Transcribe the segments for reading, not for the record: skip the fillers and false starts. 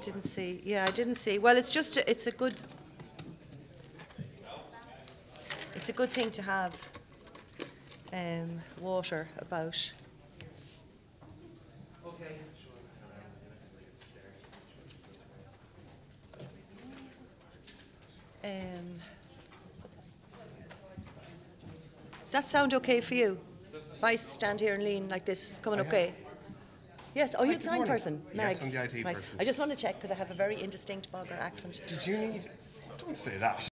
Didn't see. Yeah, I didn't see. Well, it's just it's a good thing to have water about. Um, does that sound okay for you? If I stand here and lean like this, it's coming okay? Yes. Oh, you're the sign person. Yes, I'm Nice. the IT Nice. person. I just want to check because I have a very indistinct Bogger accent. Did you need... Don't say that.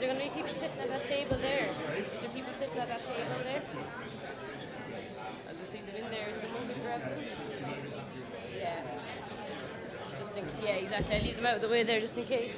there going to be people sitting at that table there? Is there people sitting at that table there? I'll just leave them in there. Someone will grab them. Yeah. Yeah, exactly. I'll leave them out of the way there just in case.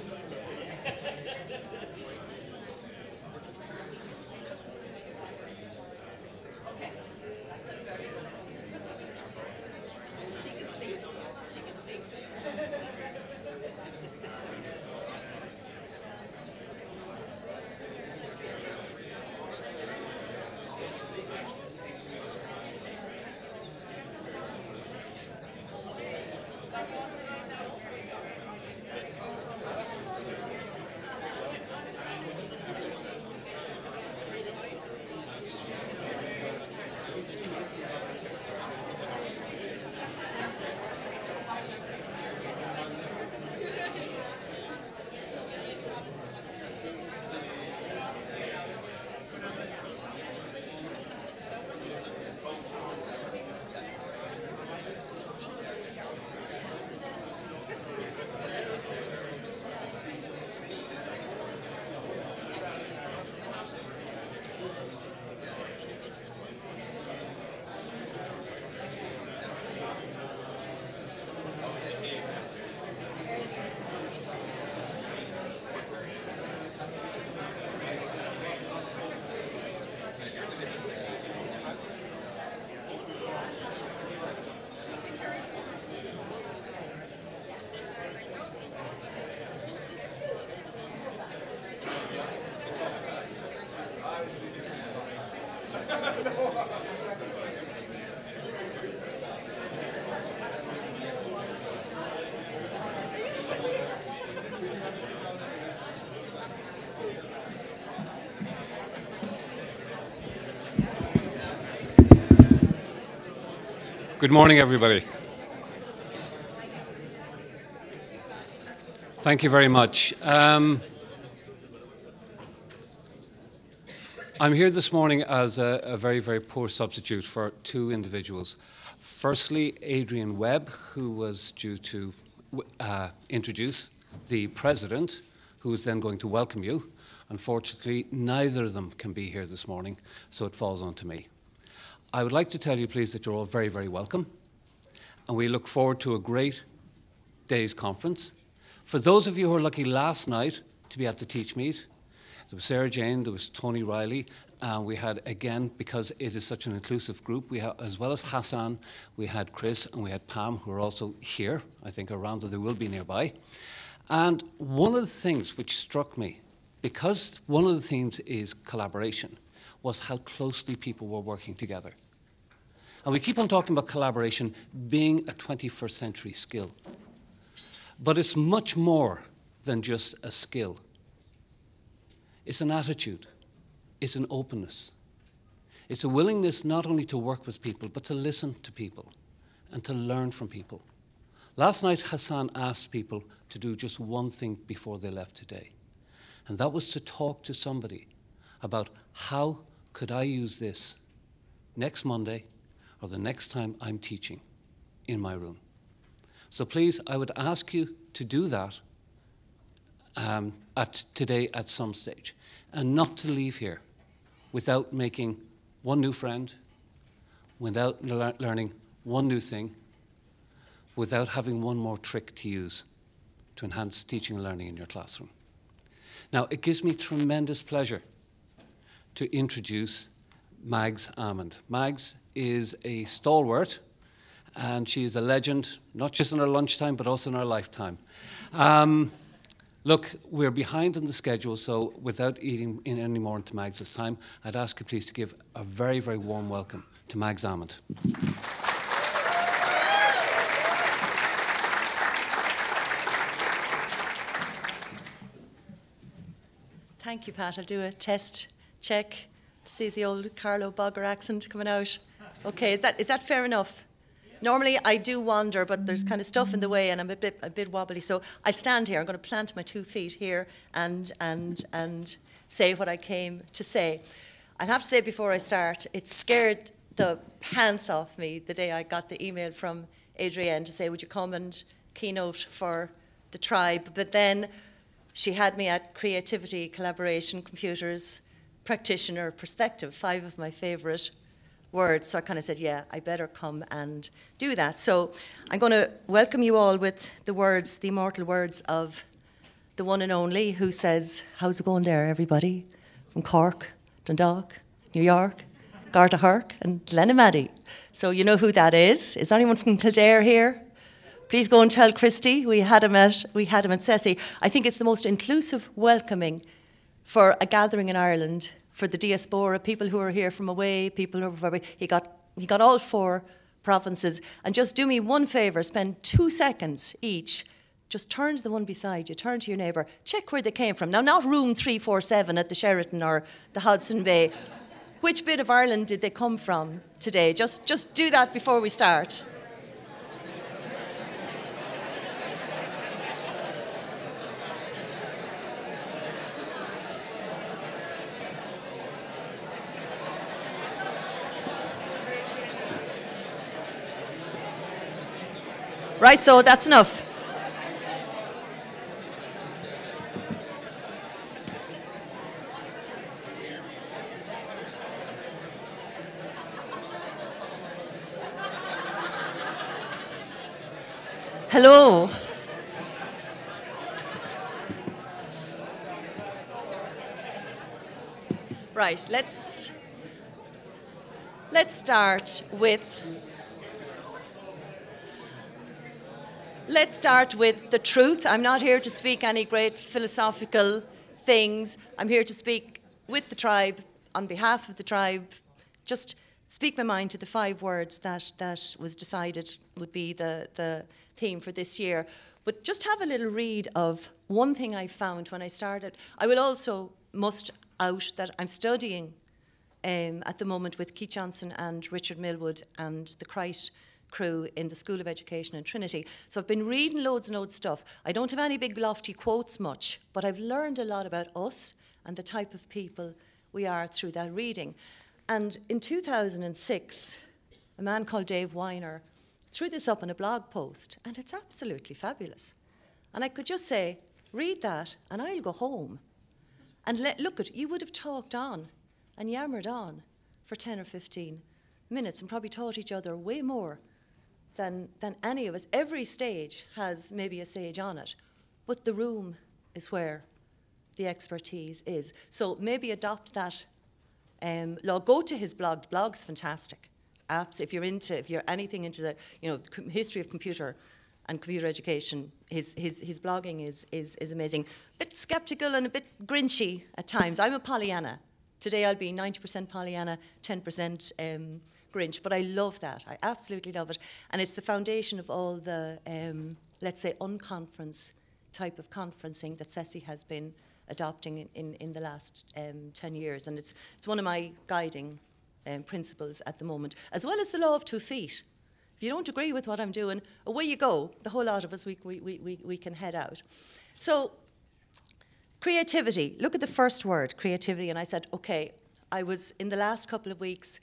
Good morning, everybody. Thank you very much. I'm here this morning as a very, very poor substitute for two individuals. Firstly, Adrian Webb, who was due to introduce the President, who is then going to welcome you. Unfortunately, neither of them can be here this morning, so it falls on to me. I would like to tell you, please, that you're all very, very welcome, and we look forward to a great day's conference. For those of you who were lucky last night to be at the TeachMeet, there was Sarah Jane, there was Tony Riley, and we had, again, because it is such an inclusive group, we have, as well as Hassan, we had Chris and we had Pam, who are also here, I think around, or they will be nearby. And one of the things which struck me, because one of the themes is collaboration, was how closely people were working together. And we keep on talking about collaboration being a 21st century skill. But it's much more than just a skill. It's an attitude. It's an openness. It's a willingness not only to work with people, but to listen to people and to learn from people. Last night, Hassan asked people to do just one thing before they left today. And that was to talk to somebody about how could I use this next Monday or the next time I'm teaching in my room. So please, I would ask you to do that today at some stage, and not to leave here without making one new friend, without learning one new thing, without having one more trick to use to enhance teaching and learning in your classroom. Now, it gives me tremendous pleasure to introduce Mags Amond. Mags is a stalwart, and she is a legend, not just in our lunchtime, but also in our lifetime. Look, we're behind on the schedule, so without eating in any more into Mags this time, I'd ask you please to give a very, very warm welcome to Mags Amond. Thank you, Pat. I'll do a test check to see the old Carlo Bogger accent coming out. Okay, is that fair enough? Normally I do wander, but there's kind of stuff in the way and I'm a bit wobbly. So I'll stand here. I'm going to plant my 2 feet here and say what I came to say. I'll have to say before I start, it scared the pants off me the day I got the email from Adrienne to say, would you come and keynote for the tribe? But then she had me at creativity, collaboration, computers, practitioner, perspective, 5 of my favourite words. So I kind of said, yeah, I better come and do that. So I'm going to welcome you all with the words, the immortal words of the one and only, who says, how's it going there, everybody? From Cork, Dundalk, New York, Garda Hark, and Glenamaddy. So you know who that is. Is anyone from Kildare here? Please go and tell Christy. We had him at CESI. I think it's the most inclusive welcoming for a gathering in Ireland, for the diaspora, people who are here from away, people who are from away. He got all 4 provinces. And just do me one favour, spend 2 seconds each. Just turn to the one beside you, turn to your neighbour, check where they came from. Now, not room 347 at the Sheraton or the Hudson Bay. Which bit of Ireland did they come from today? Just do that before we start. Right, so that's enough. Hello. Right, let's start with the truth. I'm not here to speak any great philosophical things. I'm here to speak with the tribe, on behalf of the tribe, just speak my mind to the 5 words that was decided would be the theme for this year. But just have a little read of one thing I found when I started. I will also must out that I'm studying at the moment with Keith Johnson and Richard Millwood and the Christ crew in the School of Education in Trinity. So I've been reading loads and loads of stuff. I don't have any big lofty quotes much, but I've learned a lot about us and the type of people we are through that reading. And in 2006, a man called Dave Weiner threw this up in a blog post, and it's absolutely fabulous. And I could just say, read that, and I'll go home. And look at, you would have talked on and yammered on for 10 or 15 minutes and probably taught each other way more than any of us. Every stage has maybe a sage on it, but the room is where the expertise is. So maybe adopt that law. Go to his blog. The blog's fantastic. If you're anything into the history of computer and computer education, his blogging is amazing. A bit skeptical and a bit grinchy at times. I'm a Pollyanna. Today I'll be 90% Pollyanna, 10% Grinch, but I love that. I absolutely love it. And it's the foundation of all the, let's say, unconference type of conferencing that CESI has been adopting in the last 10 years. And it's one of my guiding principles at the moment, as well as the law of 2 feet. If you don't agree with what I'm doing, away you go. The whole lot of us, we can head out. So, creativity. Look at the first word, creativity. And I said, okay, I was in the last couple of weeks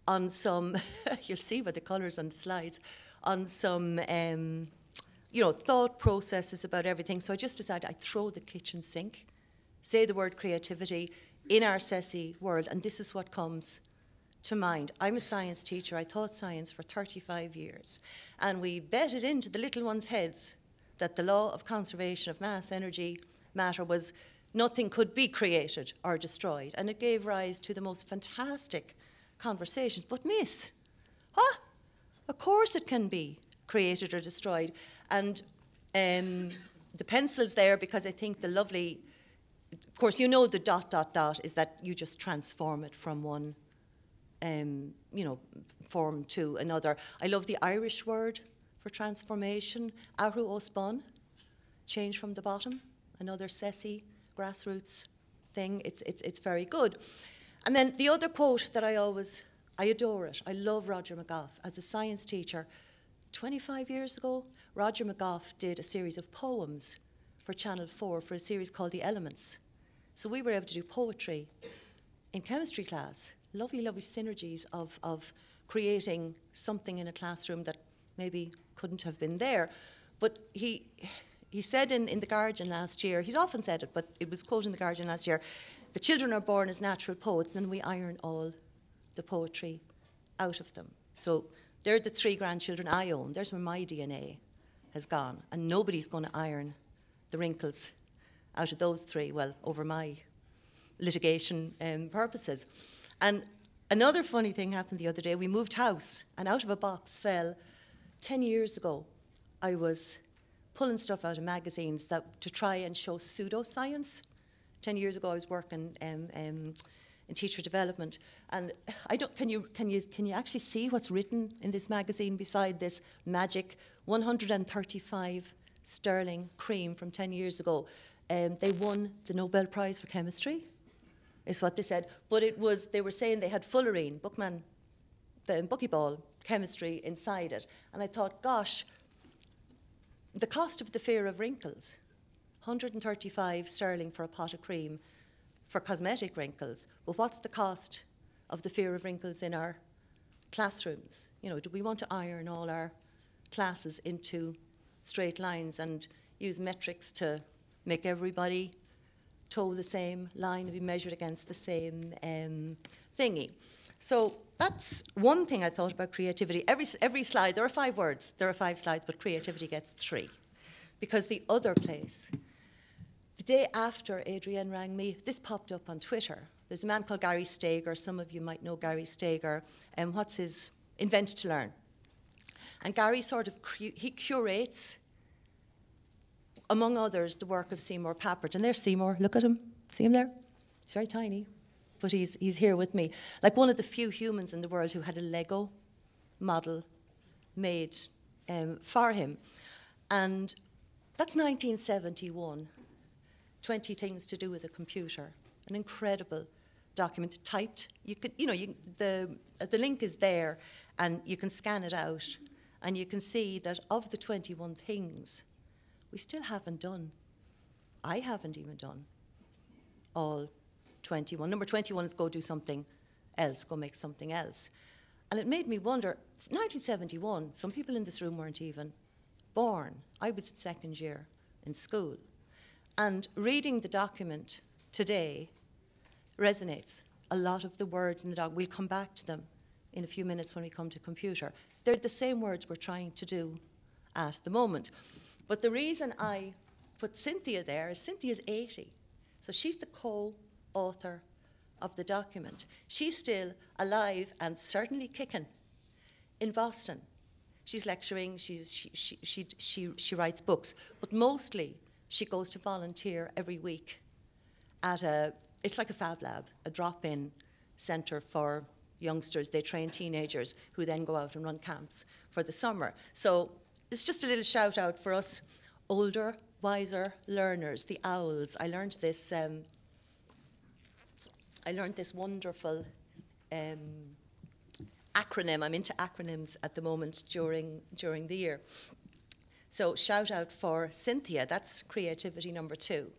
on some, you'll see by the colours on the slides, on some, thought processes about everything. So I just decided I'd throw the kitchen sink, say the word creativity in our CESI world, and this is what comes to mind. I'm a science teacher. I taught science for 35 years. And we betted into the little ones' heads that the law of conservation of mass, energy, matter was nothing could be created or destroyed. And it gave rise to the most fantastic conversations. But miss, of course it can be created or destroyed. And the pencil's there because I think the lovely, of course, you know the ... is that you just transform it from one form to another. I love the Irish word for transformation, aru osbon, change from the bottom, another CESI, grassroots thing. It's very good. And then the other quote that I adore it. I love Roger McGough. As a science teacher, 25 years ago, Roger McGough did a series of poems for Channel 4 for a series called The Elements. So we were able to do poetry in chemistry class. Lovely, lovely synergies of creating something in a classroom that maybe couldn't have been there. But He said in The Guardian last year, he's often said it, but it was quoted in The Guardian last year, the children are born as natural poets, and then we iron all the poetry out of them. So they're the 3 grandchildren I own. There's where my DNA has gone, and nobody's going to iron the wrinkles out of those 3, well, over my litigation purposes. And another funny thing happened the other day. We moved house, and out of a box fell, 10 years ago, I was pulling stuff out of magazines to try and show pseudoscience. 10 years ago, I was working in teacher development, and can you actually see what's written in this magazine beside this magic 135 sterling cream from 10 years ago? They won the Nobel Prize for Chemistry, is what they said. But they were saying they had fullerene, the buckyball chemistry inside it. And I thought, gosh, the cost of the fear of wrinkles, 135 sterling for a pot of cream for cosmetic wrinkles. But what's the cost of the fear of wrinkles in our classrooms? You know, do we want to iron all our classes into straight lines and use metrics to make everybody toe the same line and be measured against the same thingy? So that's one thing I thought about creativity. Every slide, there are 5 words, there are 5 slides, but creativity gets 3. Because the other place, the day after Adrienne rang me, this popped up on Twitter. There's a man called Gary Steger. Some of you might know Gary Steger. What's his Invent to Learn? And Gary sort of, he curates, among others, the work of Seymour Papert. And there's Seymour, look at him, see him there? He's very tiny, but he's here with me. Like one of the few humans in the world who had a Lego model made for him. And that's 1971, 20 Things to Do with a Computer, an incredible document, typed. You could, the link is there, and you can scan it out, and you can see that of the 21 things, we still haven't done. I haven't even done all 21. Number 21 is go do something else, go make something else. And it made me wonder, it's 1971, some people in this room weren't even born. I was in 2nd year in school. And reading the document today resonates. A lot of the words in the document, we'll come back to them in a few minutes when we come to computer. They're the same words we're trying to do at the moment. But the reason I put Cynthia there is Cynthia's 80. So she's the co-author of the document. She's still alive and certainly kicking in Boston. She's lecturing, she writes books, but mostly she goes to volunteer every week at it's like a Fab Lab, a drop-in centre for youngsters. They train teenagers who then go out and run camps for the summer. So it's just a little shout out for us older, wiser learners, the owls. I learned this wonderful acronym. I'm into acronyms at the moment during the year. So shout out for Cynthia. That's creativity number 2.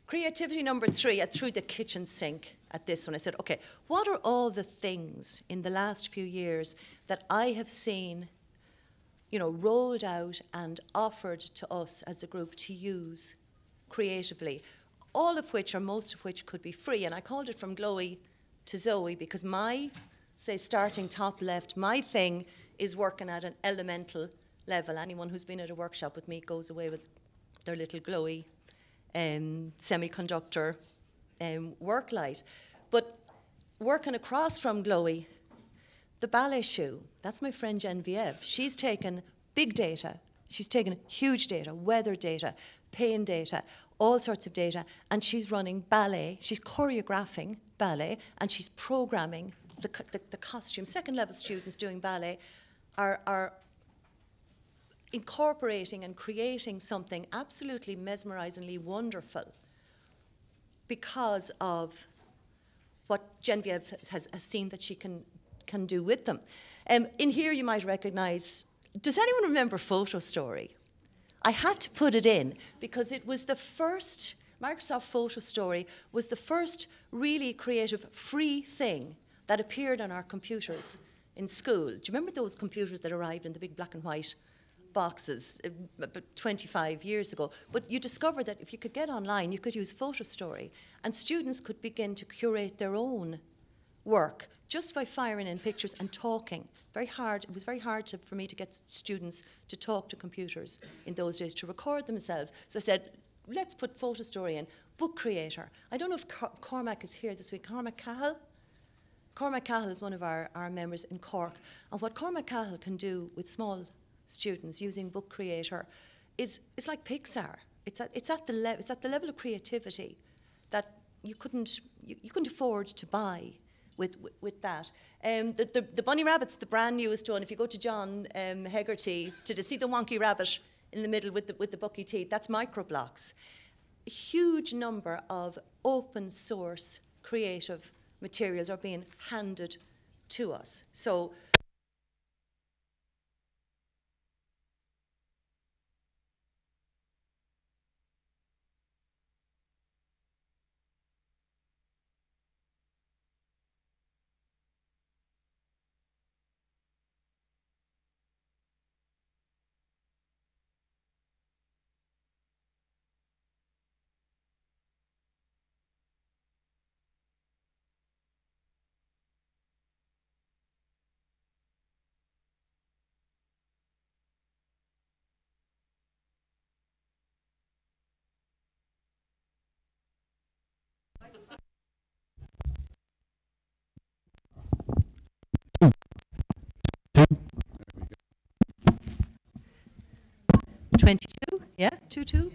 Creativity number 3, I threw the kitchen sink at this one. I said, okay, what are all the things in the last few years that I have seen, rolled out and offered to us as a group to use creatively, all of which or most of which could be free. And I called it From Glowy to Zoe because starting top left, my thing is working at an elemental level. Anyone who's been at a workshop with me goes away with their little glowy semiconductor work light. But working across from glowy, the ballet shoe, that's my friend Genevieve. She's taken big data, she's taken huge data, weather data, pain data, all sorts of data, and she's running ballet, she's choreographing ballet, and she's programming the costume. Second-level students doing ballet are incorporating and creating something absolutely mesmerizingly wonderful because of what Genevieve has seen that she can do with them. In here you might recognize, does anyone remember Photo Story? I had to put it in because it was the first, Microsoft Photo Story was the first really creative free thing that appeared on our computers in school. Do you remember those computers that arrived in the big black and white boxes about 25 years ago. But you discovered that if you could get online, you could use PhotoStory, and students could begin to curate their own work just by firing in pictures and talking. Very hard. It was very hard for me to get students to talk to computers in those days, to record themselves. So I said, let's put PhotoStory in. Book creator. I don't know if Cormac is here this week. Cormac Cahill? Cormac Cahill is one of our members in Cork. And what Cormac Cahill can do with small students using Book Creator is like Pixar. It's at the level of creativity that you couldn't afford to buy with that. The Bunny Rabbit's the brand newest one. If you go to John Hegarty to see the wonky rabbit in the middle with the bucky teeth, that's microblocks. A huge number of open source creative materials are being handed to us. So yeah, 2-2.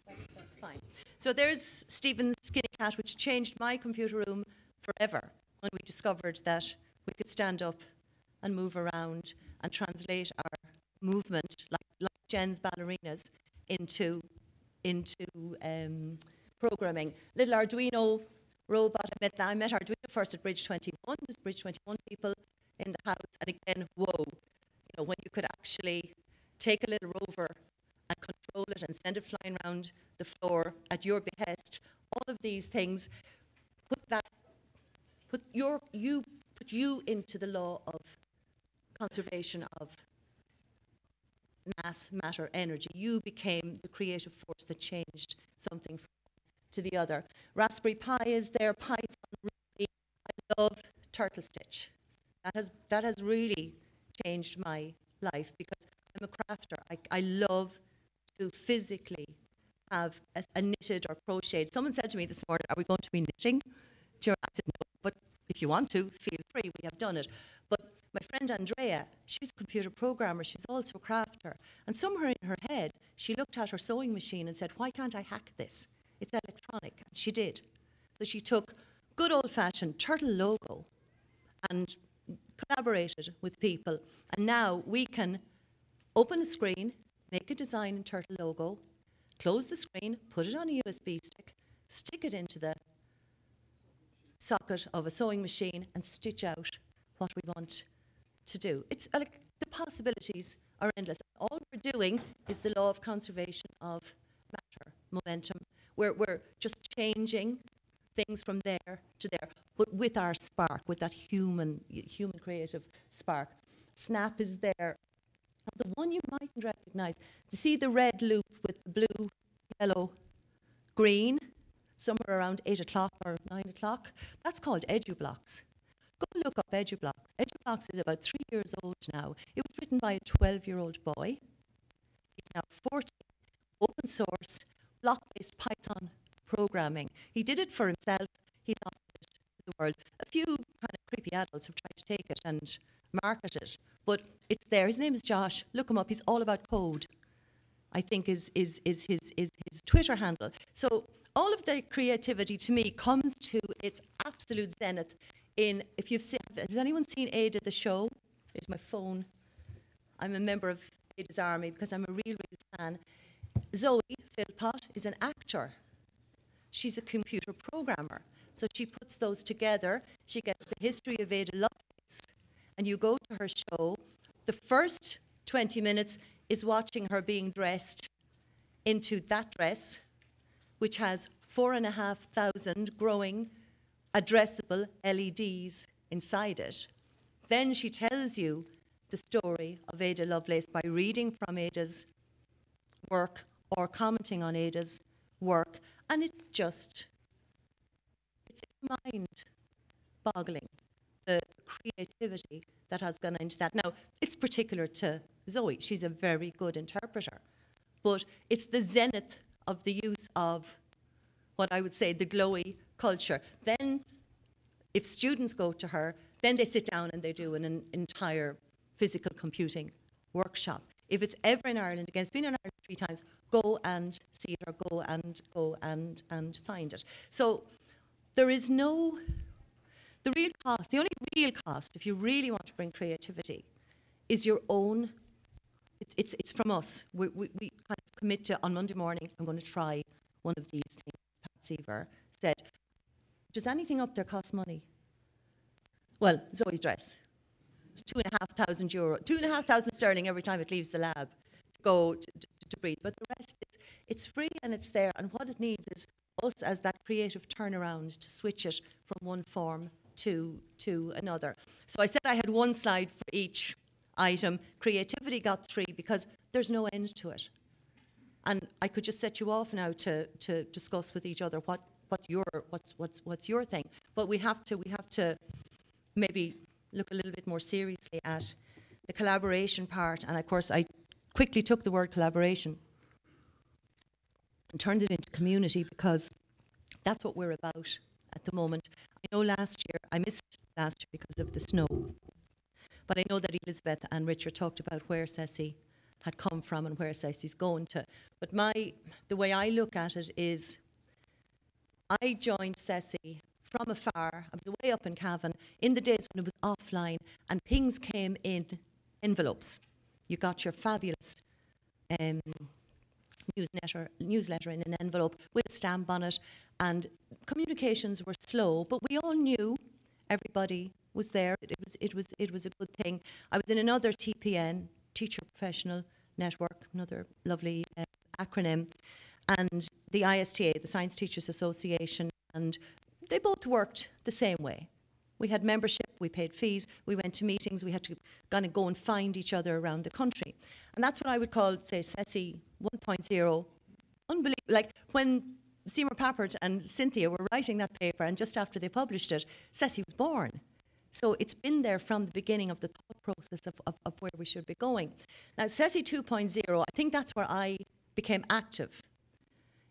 That's fine. So there's Stephen's Skinny Cat, which changed my computer room forever when we discovered that we could stand up and move around and translate our movement, like Jen's ballerinas, into programming. Little Arduino robot, I met Arduino first at Bridge 21. There's Bridge 21 people in the house, and again, whoa, when you could actually take a little rover and control it and send it flying around the floor at your behest. All of these things put you into the law of conservation of mass, matter, energy. You became the creative force that changed something from one to the other. Raspberry Pi is there, Python, Ruby. I love Turtle Stitch. That has really changed my life because I'm a crafter. I love to physically have a knitted or crocheted. Someone said to me this morning, are we going to be knitting? I said, no, but if you want to, feel free, we have done it. But my friend Andrea, she's a computer programmer, she's also a crafter. And somewhere in her head, she looked at her sewing machine and said, why can't I hack this? It's electronic. And she did. So she took good old-fashioned turtle logo and collaborated with people. And now we can open a screen, make a design in turtle logo, close the screen, put it on a USB stick, stick it into the socket of a sewing machine and stitch out what we want to do. It's like the possibilities are endless. All we're doing is the law of conservation of matter, momentum. We're just changing things from there to there, but with our spark, with that human creative spark. Snap is there. The one you mightn't recognize, to see the red loop with the blue, yellow, green, somewhere around 8 o'clock or 9 o'clock, that's called EduBlocks. Go look up EduBlocks. EduBlocks is about 3 years old now. It was written by a 12-year-old boy. He's now 14, open source, block-based Python programming. He did it for himself. He's offered it to the world. A few kind of creepy adults have tried to take it and market it, but it's there. His name is Josh. Look him up. He's all about code, I think is his Twitter handle. So all of the creativity to me comes to its absolute zenith in, if you've seen, has anyone seen Ada the show? There's my phone. I'm a member of Ada's Army because I'm a real fan. Zoe Philpott is an actor. She's a computer programmer. So she puts those together. She gets the history of Ada Lovelace, and you go to her show. The first 20 minutes is watching her being dressed into that dress, which has 4,500 growing addressable LEDs inside it. Then she tells you the story of Ada Lovelace by reading from Ada's work or commenting on Ada's work, and it's mind-boggling, the creativity that has gone into that. Now, it's particular to Zoe. She's a very good interpreter, but it's the zenith of the use of what I would say the glowy culture. Then, if students go to her, then they sit down and they do an entire physical computing workshop. If it's ever in Ireland, again, it's been in Ireland 3 times, go and see it or go and find it. So there is no, the only real cost, if you really want to bring creativity, is your own, it's from us. We kind of commit to, on Monday morning, I'm going to try one of these things. Pat Seaver said, does anything up there cost money? Well, Zoe's dress. It's €2,500, 2,500 sterling every time it leaves the lab to go to breathe. But the rest, it's free and it's there. And what it needs is us as that creative turnaround to switch it from one form to another. So I said I had 1 slide for each item. Creativity got 3 because there's no end to it. And I could just set you off now to discuss with each other what's your thing. But we have to maybe look a little bit more seriously at the collaboration part. And of course, I quickly took the word collaboration and turned it into community, because that's what we're about at the moment. I know I missed last year because of the snow, but I know that Elizabeth and Richard talked about where CESI had come from and where CESI's going to. But the way I look at it is, I joined CESI from afar. I was away up in Cavan in the days when it was offline and things came in envelopes. You got your fabulous newsletter in an envelope with a stamp on it, and communications were slow, but we all knew everybody was there. It was a good thing. I was in another TPN, Teacher Professional Network, another lovely acronym, and the ISTA, the Science Teachers Association, and they both worked the same way. We had membership, we paid fees, we went to meetings, we had to kind of go and find each other around the country. And that's what I would call, say, CESI 1.0. Unbelievable. Like when Seymour Papert and Cynthia were writing that paper, and just after they published it, CESI was born. So it's been there from the beginning of the thought process of where we should be going. Now, CESI 2.0, I think that's where I became active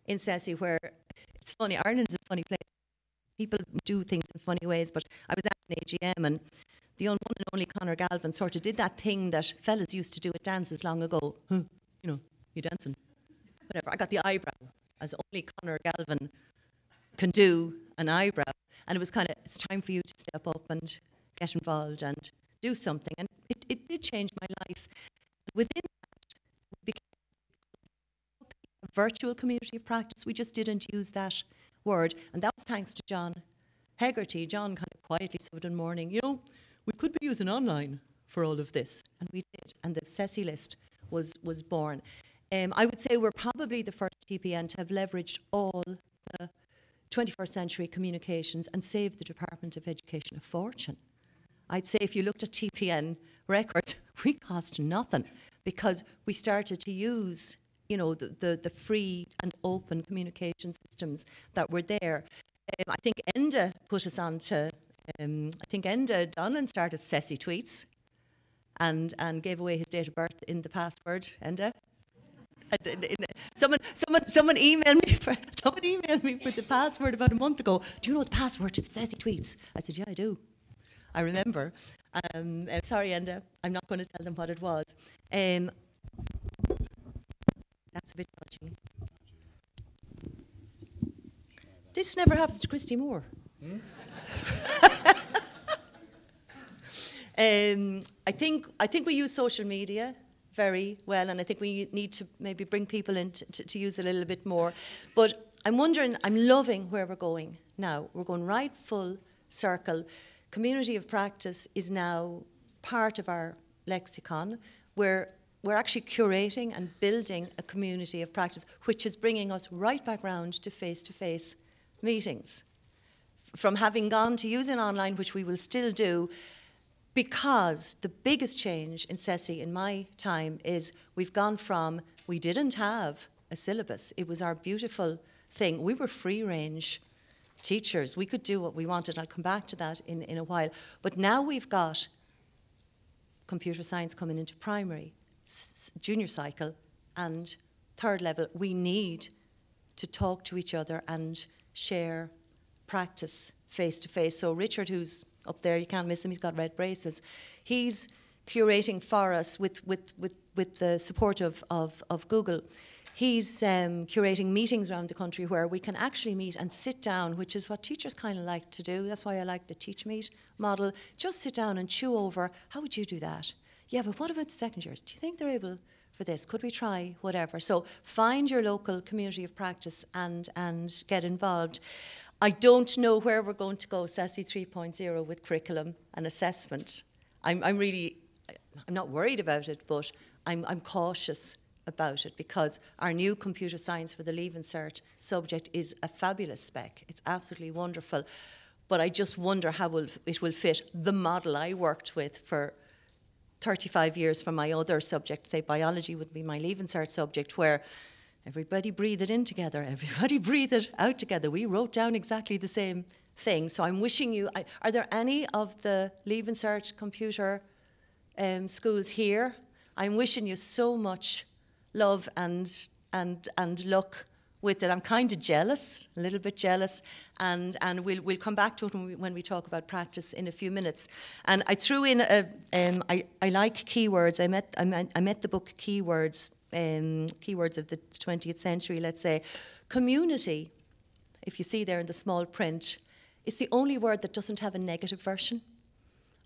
in CESI, where it's funny, Ireland is a funny place. People do things in funny ways, but I was at an AGM, and the one and only Conor Galvin sort of did that thing that fellas used to do at dances long ago. You know, you dancing. Whatever. I got the eyebrow, as only Conor Galvin can do an eyebrow. And it was kind of, it's time for you to step up and get involved and do something. And it did change my life. Within that, we became a virtual community of practice. We just didn't use that word, and that was thanks to John Hegarty. John kind of quietly said one morning, you know, we could be using online for all of this, and we did, and the CESI list was born. I would say we're probably the first TPN to have leveraged all the 21st century communications and saved the Department of Education a fortune. I'd say if you looked at TPN records, we cost nothing, because we started to use, you know, the free and open communication systems that were there. I think Enda put us on to, I think Enda Donlan started CESI tweets and gave away his date of birth in the password. Enda? Someone emailed me with the password about a month ago. Do you know the password to the CESI tweets? I said, yeah, I do. I remember. Sorry, Enda, I'm not going to tell them what it was. That's a bit touchy. This never happens to Christy Moore. I think we use social media very well, and I think we need to maybe bring people in to use it a little bit more. But I'm wondering, I'm loving where we're going now. We're going right full circle. Community of practice is now part of our lexicon. We're actually curating and building a community of practice, which is bringing us right back round to face-to-face meetings. From having gone to using online, which we will still do, Because the biggest change in CESI in my time is we've gone from, we didn't have a syllabus. It was our beautiful thing. We were free range teachers. We could do what we wanted. I'll come back to that in a while. But now we've got computer science coming into primary, junior cycle, and third level. We need to talk to each other and share practice face to face. So Richard, who's up there, you can't miss him, he's got red braces. He's curating for us with the support of Google. He's curating meetings around the country where we can actually meet and sit down, which is what teachers kind of like to do. That's why I like the TeachMeet model. Just sit down and chew over, how would you do that? Yeah, but what about the second years? Do you think they're able for this? Could we try whatever? So find your local community of practice and get involved. I don't know where we're going to go, CESI 3.0, with curriculum and assessment. I'm not worried about it, but I'm cautious about it because our new computer science for the Leaving Cert subject is a fabulous spec. It's absolutely wonderful. But I just wonder how it will fit the model I worked with for 35 years for my other subject. Say biology would be my Leaving Cert subject, where everybody breathed it in together, everybody breathed it out together. We wrote down exactly the same thing. So I'm wishing you, are there any of the Leaving Cert computer schools here? I'm wishing you so much love and luck with it. I'm kind of jealous, a little bit jealous, and we'll come back to it when we talk about practice in a few minutes. And I threw in I like keywords. I met the book Keywords. Keywords of the 20th century, let's say. Community, if you see there in the small print, is the only word that doesn't have a negative version.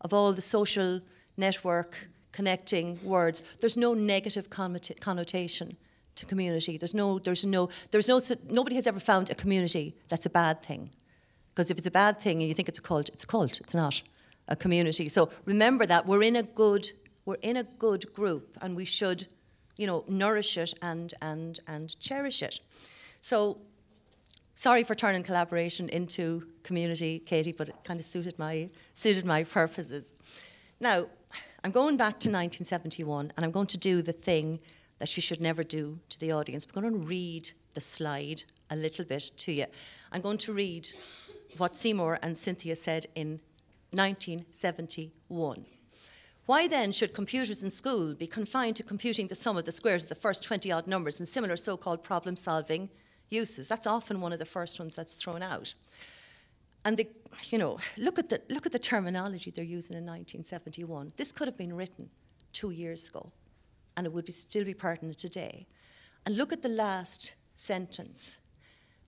Of all the social network connecting words, there's no negative connotation to community. Nobody has ever found a community that's a bad thing. Because if it's a bad thing and you think it's a cult, it's not a community. So remember that we're in a good group, and we should, nourish it and cherish it. So, sorry for turning collaboration into community, Katie, but it kind of suited my purposes. Now, I'm going back to 1971, and I'm going to do the thing that you should never do to the audience. I'm going to read the slide a little bit to you. I'm going to read what Seymour and Cynthia said in 1971. Why then should computers in school be confined to computing the sum of the squares of the first 20-odd numbers and similar so-called problem-solving uses? That's often one of the first ones that's thrown out. And look at the terminology they're using in 1971. This could have been written 2 years ago, and it would still be pertinent today. And look at the last sentence.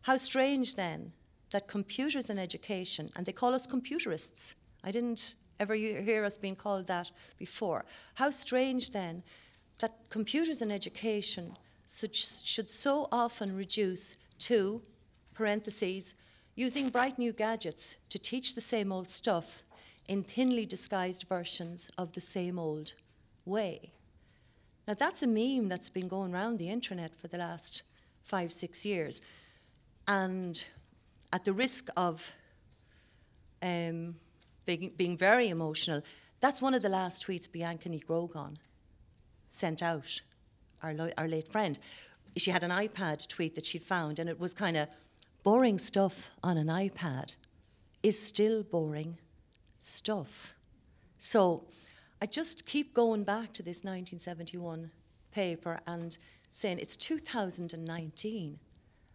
How strange then that computers in education, and they call us computerists. I didn't ever hear us being called that before. How strange then that computers in education should so often reduce to, parentheses, using bright new gadgets to teach the same old stuff in thinly disguised versions of the same old way. Now that's a meme that's been going around the internet for the last 5-6 years. And at the risk of being very emotional, that's one of the last tweets Bianca Ní Grogan sent out, our late friend. She had an iPad tweet that she'd found, and it was kind of, boring stuff on an iPad is still boring stuff. So I just keep going back to this 1971 paper and saying it's 2019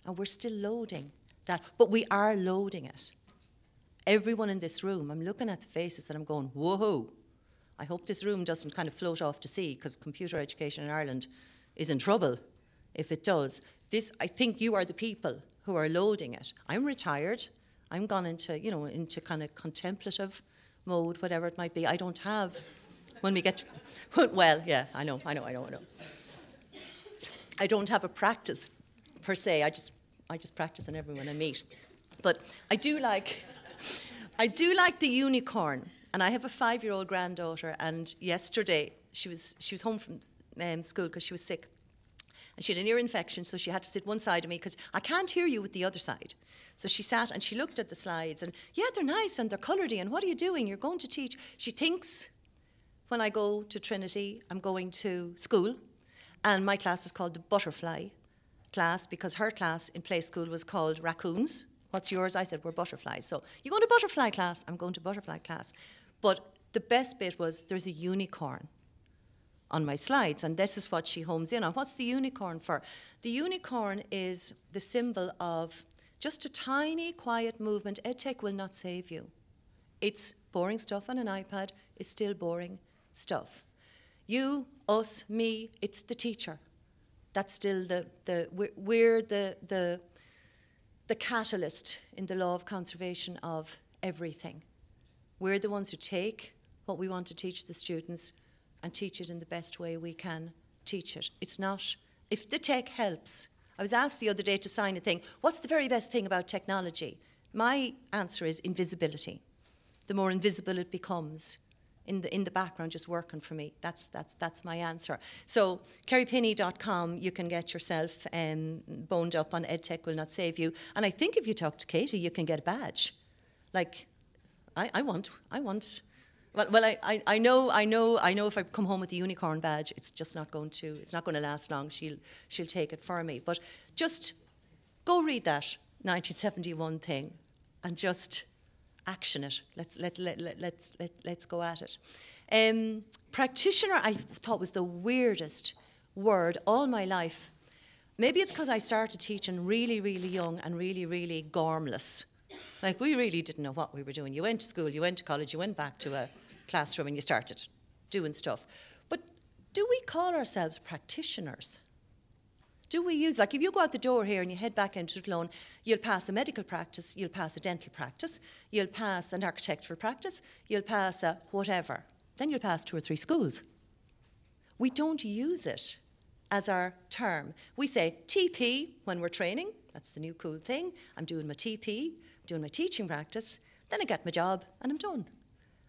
and we're still loading that, but we are loading it. Everyone in this room, I'm looking at the faces and I'm going, whoa, I hope this room doesn't kind of float off to sea, because computer education in Ireland is in trouble if it does. I think you are the people who are loading it. I'm retired. I'm gone into kind of contemplative mode, whatever it might be. I don't have, when we get, well, yeah, I know. I don't have a practice per se. I just practice on everyone I meet. But I do like the unicorn. And I have a 5-year-old granddaughter, and yesterday she was home from school because she was sick. And she had an ear infection, so she had to sit one side of me because I can't hear you with the other side. So she sat and she looked at the slides and, yeah, they're nice and they're colouredy, and what are you doing? You're going to teach. She thinks when I go to Trinity, I'm going to school, and my class is called the Butterfly class because her class in play school was called Raccoons. What's yours? I said, we're butterflies. So you go to butterfly class, I'm going to butterfly class. But the best bit was there's a unicorn on my slides, and this is what she homes in on. What's the unicorn for? The unicorn is the symbol of just a tiny, quiet movement. EdTech will not save you. It's boring stuff on an iPad is still boring stuff. You, us, me, it's the teacher. That's still we're the catalyst in the law of conservation of everything. We're the ones who take what we want to teach the students and teach it in the best way we can teach it. It's not, if the tech helps. I was asked the other day to sign a thing, what's the very best thing about technology? My answer is invisibility. The more invisible it becomes in the background just working for me, that's my answer. So kerrypinney.com, you can get yourself boned up on EdTech Will Not Save You. And I think if you talk to Katie, you can get a badge. Like, I want. Well, I know if I come home with the unicorn badge, it's not going to last long. She'll take it for me. But just go read that 1971 thing and just action it. Let's go at it. Practitioner, I thought was the weirdest word all my life. Maybe it's because I started teaching really, really young and really, really gormless. Like, we really didn't know what we were doing. You went to school, you went to college, you went back to a classroom and you started doing stuff. But do we call ourselves practitioners? Do we use, like if you go out the door here and you head back into Athlone, you'll pass a medical practice, you'll pass a dental practice, you'll pass an architectural practice, you'll pass a whatever. Then you'll pass 2 or 3 schools. We don't use it as our term. We say TP when we're training. That's the new cool thing. I'm doing my TP, I'm doing my teaching practice, then I get my job and I'm done.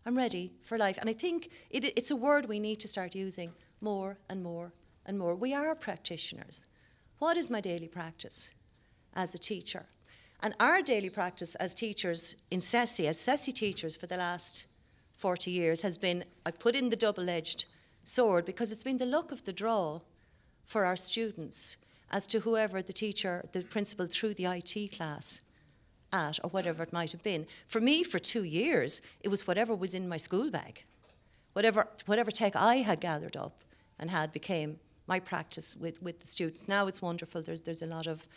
I'm ready for life. And I think it's a word we need to start using more and more and more. We are practitioners. What is my daily practice as a teacher? And our daily practice as teachers in CESI, as CESI teachers for the last 40 years, has been, I put in the double-edged sword because it's been the luck of the draw for our students as to whoever the teacher, the principal threw the IT class at or whatever it might have been. For me, for 2 years, it was whatever was in my school bag. Whatever tech I had gathered up and had became my practice with the students. Now it's wonderful. There's a lot of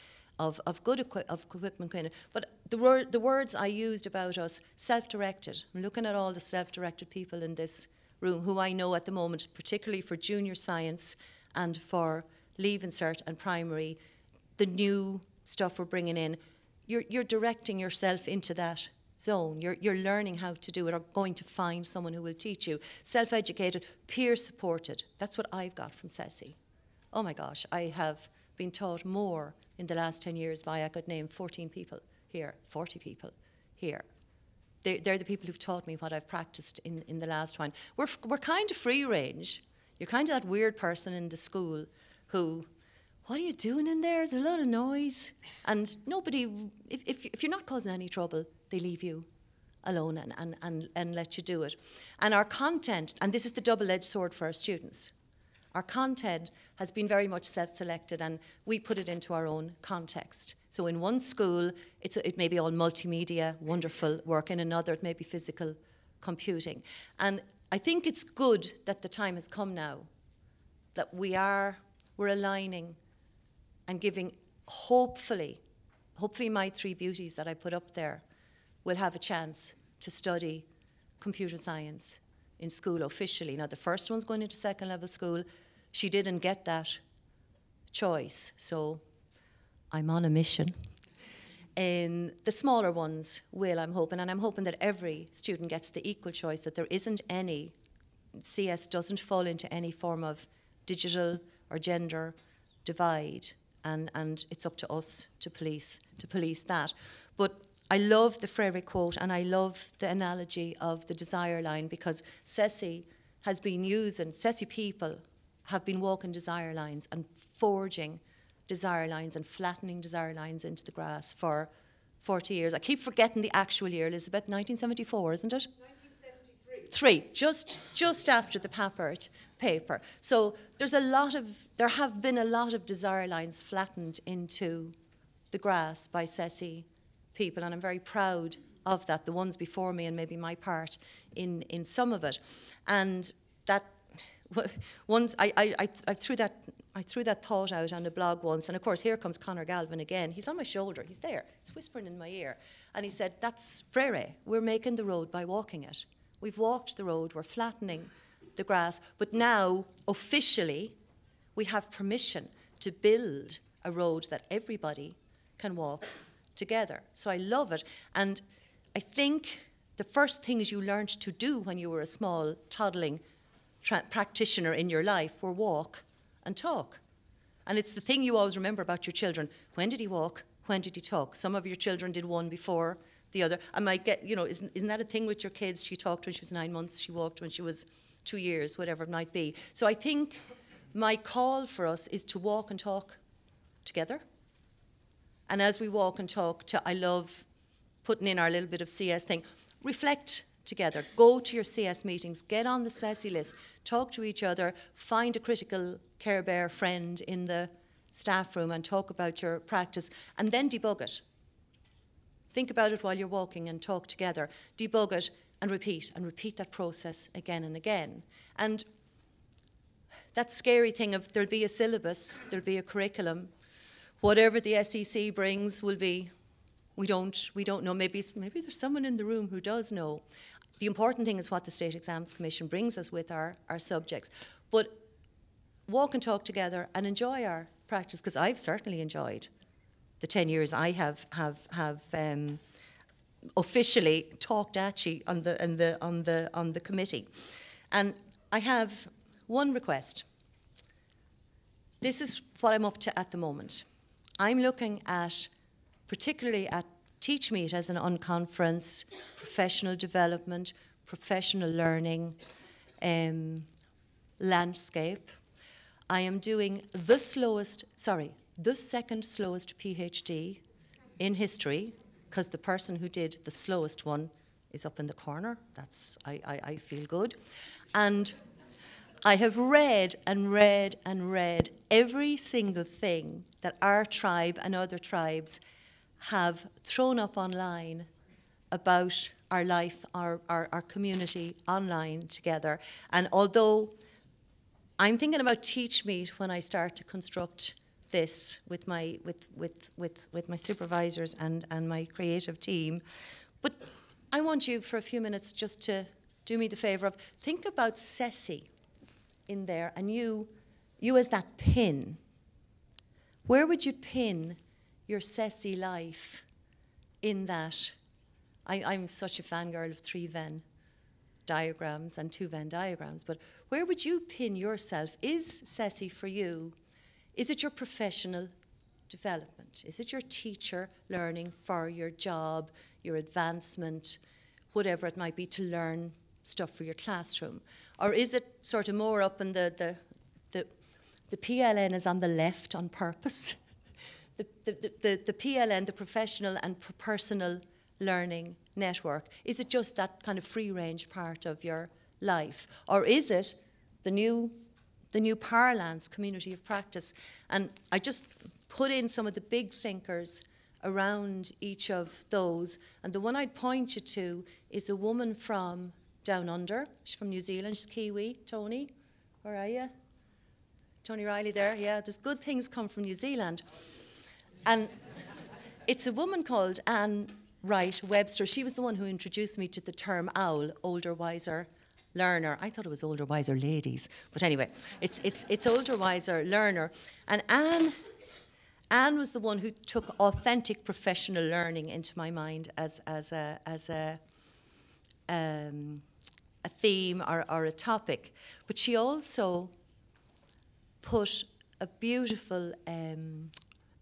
good equipment going in. But the words I used about us, self-directed. I'm looking at all the self-directed people in this room who I know at the moment, particularly for junior science and for Leaving Cert and primary, the new stuff we're bringing in. You're directing yourself into that zone. You're learning how to do it or going to find someone who will teach you. Self-educated, peer-supported. That's what I've got from CESI. Oh my gosh, I have been taught more in the last 10 years by, I could name 14 people here, 40 people here. They're the people who've taught me what I've practiced in the last one. We're kind of free range. You're kind of that weird person in the school who, what are you doing in there? There's a lot of noise. And nobody, if you're not causing any trouble, they leave you alone and let you do it. And our content, and this is the double-edged sword for our students, our content has been very much self-selected and we put it into our own context. So in one school, it may be all multimedia, wonderful work. In another, it may be physical computing. And I think it's good that the time has come now that we're aligning and giving, hopefully my 3 beauties that I put up there will have a chance to study computer science in school officially. Now, the first one's going into second level school. She didn't get that choice, so I'm on a mission. The smaller ones will, I'm hoping, and I'm hoping that every student gets the equal choice, that there isn't any, CS doesn't fall into any form of digital or gender divide, and it's up to us to police that. But I love the Frere quote and I love the analogy of the desire line because CESI has been using, CESI people have been walking desire lines and forging desire lines and flattening desire lines into the grass for 40 years. I keep forgetting the actual year, Elizabeth, 1974, isn't it? 1973. Three, just after the Papert paper. So there have been a lot of desire lines flattened into the grass by CESI people, and I'm very proud of that, the ones before me and maybe my part in some of it. And that, once I threw that thought out on a blog once, and of course here comes Conor Galvin again. He's on my shoulder, he's there, he's whispering in my ear, and he said, that's Frere, we're making the road by walking it. We've walked the road, we're flattening the grass, but now officially we have permission to build a road that everybody can walk together. So I love it, and I think the first things you learned to do when you were a small toddling practitioner in your life were walk and talk. And it's the thing you always remember about your children. When did he walk? When did he talk? Some of your children did one before the other. I might get, isn't that a thing with your kids? She talked when she was 9 months, she walked when she was 2 years, whatever it might be. So I think my call for us is to walk and talk together. And as we walk and talk, I love putting in our little bit of CS thing. Reflect together. Go to your CS meetings. Get on the CESI list. Talk to each other. Find a critical Care Bear friend in the staff room and talk about your practice. And then debug it. Think about it while you're walking and talk together. Debug it and repeat that process again and again. And that scary thing of there'll be a syllabus, there'll be a curriculum. Whatever the SEC brings will be, we don't know. Maybe there's someone in the room who does know. The important thing is what the State Exams Commission brings us with our subjects. But walk and talk together and enjoy our practice, because I've certainly enjoyed the 10 years I have officially talked at you on the committee. And I have one request. This is what I'm up to at the moment. I'm looking at, particularly at TeachMeet as an unconference, professional development, professional learning landscape. I am doing the second slowest PhD in history, because the person who did the slowest one is up in the corner. I feel good. And I have read and read and read every single thing that our tribe and other tribes have thrown up online about our life, our community online together. And although I'm thinking about TeachMeet when I start to construct this with my supervisors and my creative team, but I want you for a few minutes just to do me the favour of think about CESI in there, and you as that pin. Where would you pin your CESI life in that? I'm such a fangirl of 3 Venn diagrams and 2 Venn diagrams, but where would you pin yourself? Is CESI for you? Is it your professional development? Is it your teacher learning for your job, your advancement, whatever it might be, to learn stuff for your classroom? Or is it sort of more up in the PLN is on the left on purpose? the PLN, the professional and personal learning network, is it just that kind of free-range part of your life? Or is it the new parlance, community of practice? And I just put in some of the big thinkers around each of those. And the one I'd point you to is a woman from down under. She's from New Zealand, she's Kiwi. Tony, where are you? Tony Riley there, yeah. There's good things come from New Zealand. And it's a woman called Anne Wright Webster. She was the one who introduced me to the term OWL, older, wiser learner. I thought it was older, wiser ladies. But anyway, it's older, wiser learner. And Anne was the one who took authentic professional learning into my mind as a theme or a topic. But she also put a beautiful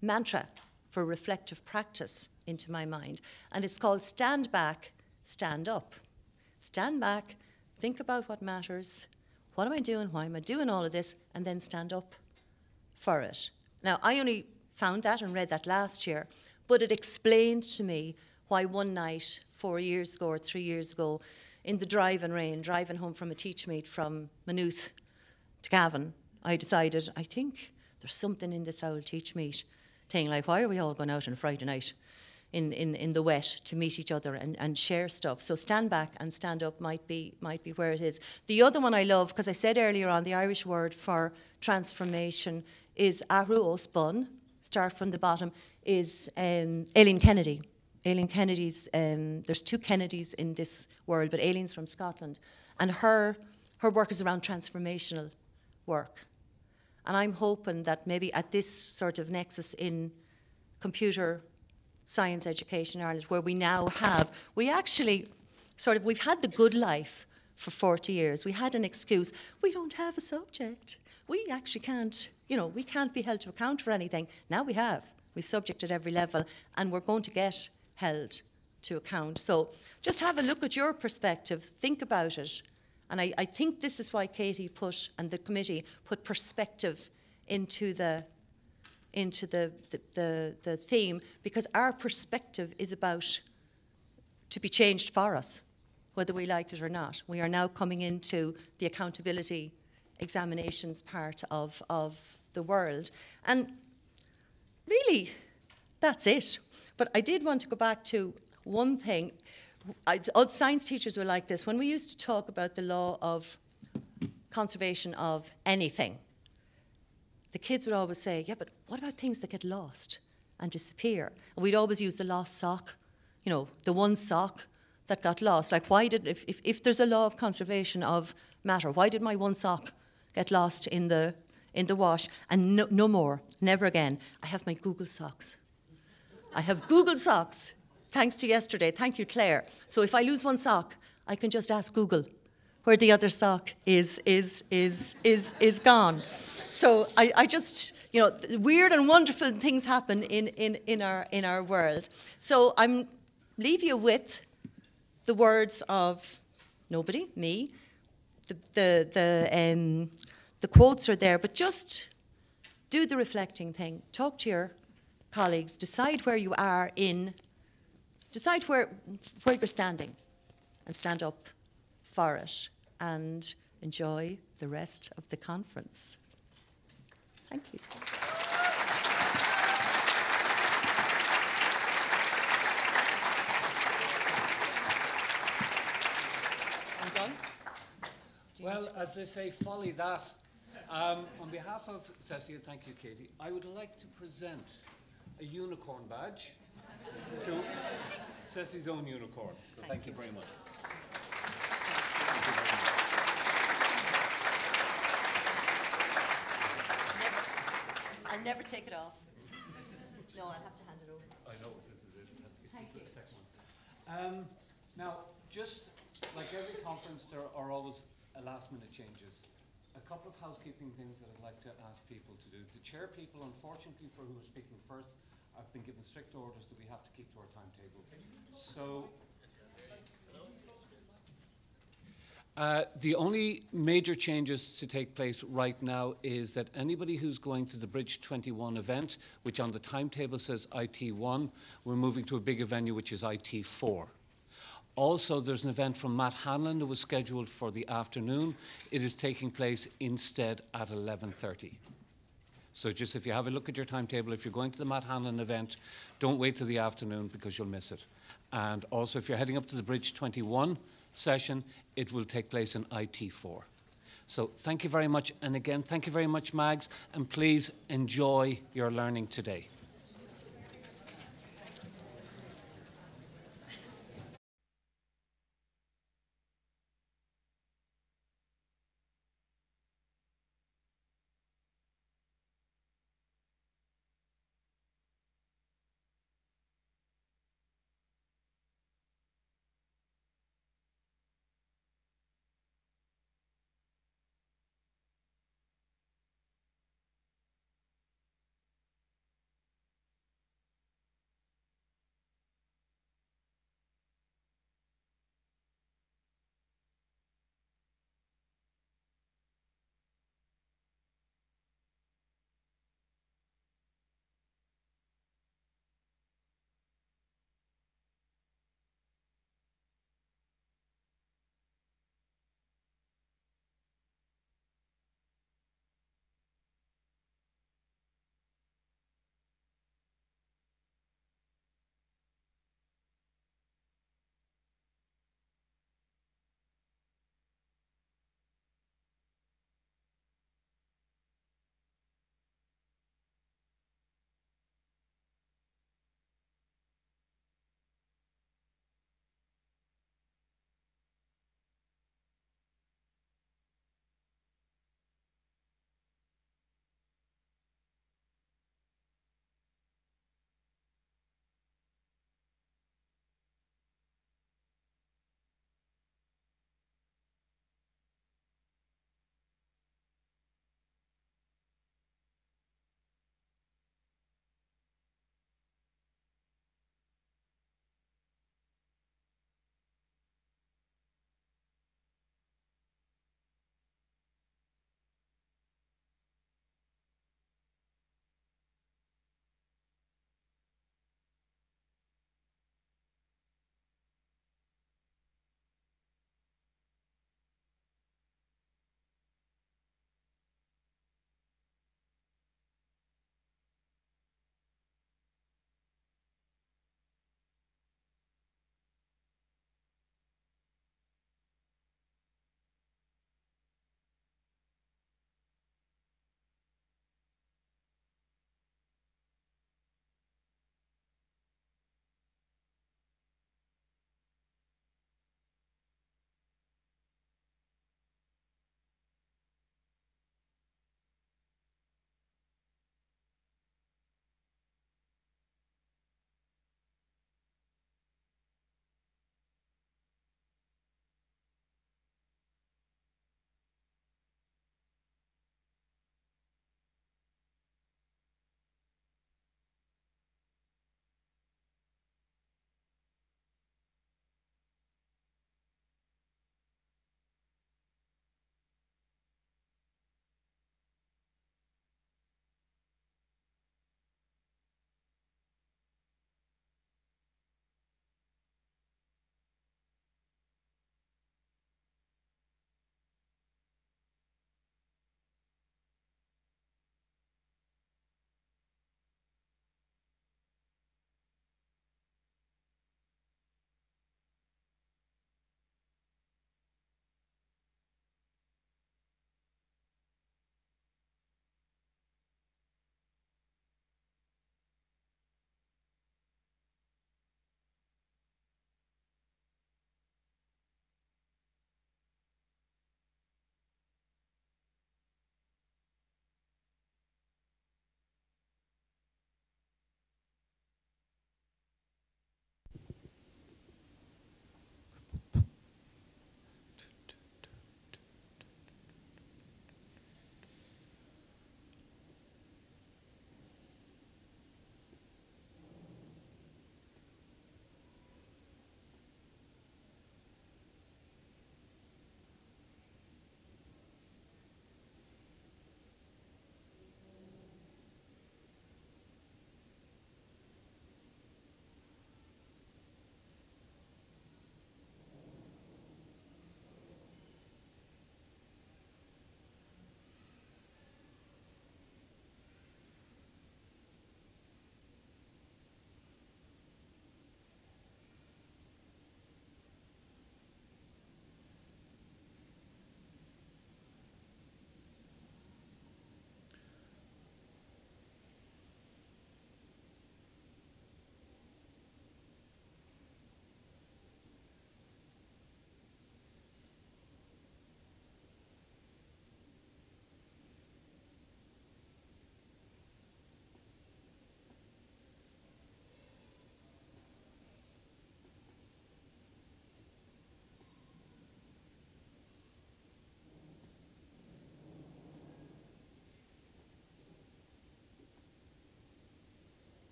mantra for reflective practice into my mind. And it's called stand back, stand up. Stand back, think about what matters. What am I doing? Why am I doing all of this? And then stand up for it. Now, I only found that and read that last year, but it explained to me why one night 4 years ago or 3 years ago in the driving rain, driving home from a teachmeet from Maynooth to Cavan, I decided, I think there's something in this old teachmeet thing, like why are we all going out on a Friday night in the wet to meet each other and share stuff? So stand back and stand up might be where it is. The other one I love, because I said earlier on, the Irish word for transformation is aru osbun, start from the bottom, is Aileen Kennedy. Aileen Kennedy's, there's two Kennedys in this world, but Aileen's from Scotland. And her work is around transformational work. And I'm hoping that maybe at this sort of nexus in computer science education in Ireland, where we now have, we've had the good life for 40 years. We had an excuse, we don't have a subject. We actually can't, we can't be held to account for anything. Now we have. We subject at every level, and we're going to get held to account. So just have a look at your perspective, think about it. And I think this is why Katie and the committee put perspective into the theme, because our perspective is about to be changed for us, whether we like it or not. We are now coming into the accountability examinations part of the world. And really, that's it. But I did want to go back to one thing. Science teachers were like this. When we used to talk about the law of conservation of anything, the kids would always say, yeah, but what about things that get lost and disappear? And we'd always use the lost sock, the one sock that got lost. Like, if there's a law of conservation of matter, why did my one sock get lost in the wash? And no more, never again. I have my Google socks. I have Google socks, thanks to yesterday. Thank you, Claire. So if I lose one sock, I can just ask Google where the other sock is gone. So I just, weird and wonderful things happen in our world. So I'm leave you with the words of nobody, me. The quotes are there, but just do the reflecting thing. Talk to your colleagues. Decide where you are decide where you're standing, and stand up for it, and enjoy the rest of the conference. Thank you. I'm done. Well, as they say, folly that. On behalf of CESI, thank you, Katie, I would like to present a unicorn badge to CESI's own unicorn. So thank you very much. I'll never take it off. No, I'll have to hand it over. I know, this is it. Thank you. The second one. Now, just like every conference, there are always last-minute changes. A couple of housekeeping things that I'd like to ask people to do. The chair people, unfortunately, for who are speaking first, I've been given strict orders that we have to keep to our timetable. So, the only major changes to take place right now is that anybody who's going to the Bridge 21 event, which on the timetable says IT1, we're moving to a bigger venue, which is IT4. Also, there's an event from Matt Hanlon that was scheduled for the afternoon. It is taking place instead at 11:30. So just if you have a look at your timetable, if you're going to the Matt Hanlon event, don't wait till the afternoon because you'll miss it. And also, if you're heading up to the Bridge 21 session, it will take place in IT4. So thank you very much. And again, thank you very much, Mags. And please enjoy your learning today.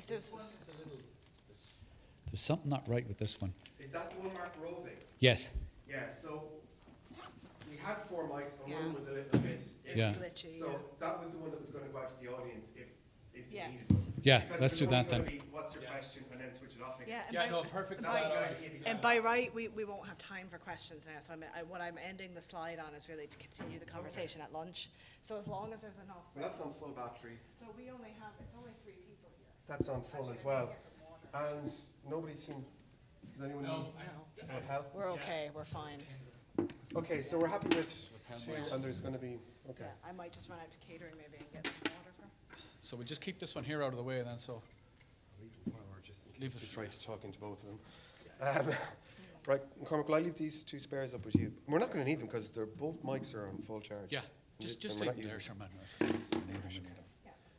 There's something not right with this one. Is that the one marked roving? Yes. Yeah, so we had 4 mics and Yeah. one was a little bit iffy. Yeah. Glitchy, So that was the one that was going to go out to the audience if they Yes. needed one. Yeah, Because let's it do was that only then. gonna be, what's your question, and then switch it off again. Yeah, and by, perfect. So that was the idea and behind by it. right, we won't have time for questions now, so what I'm ending the slide on is really to continue the conversation at lunch. So as long as there's enough. Well, that's on full battery. So we only have, it's only 3 people here. That's on full as well. And nobody seemed, did anyone need help? We're okay, we're fine. Okay, so we're happy with 2, and there's going to be, okay. Yeah, I might just run out to catering maybe and get some water for. So we'll just keep this one here out of the way then, so. Leave it for hour, just in Leave case it. we try to talk into both of them. Right, Cormac, will I leave these 2 spares up with you? We're not going to need them because both mics are on full charge. Yeah, And just we're leave not them there, using sure, man. We need them, we need them.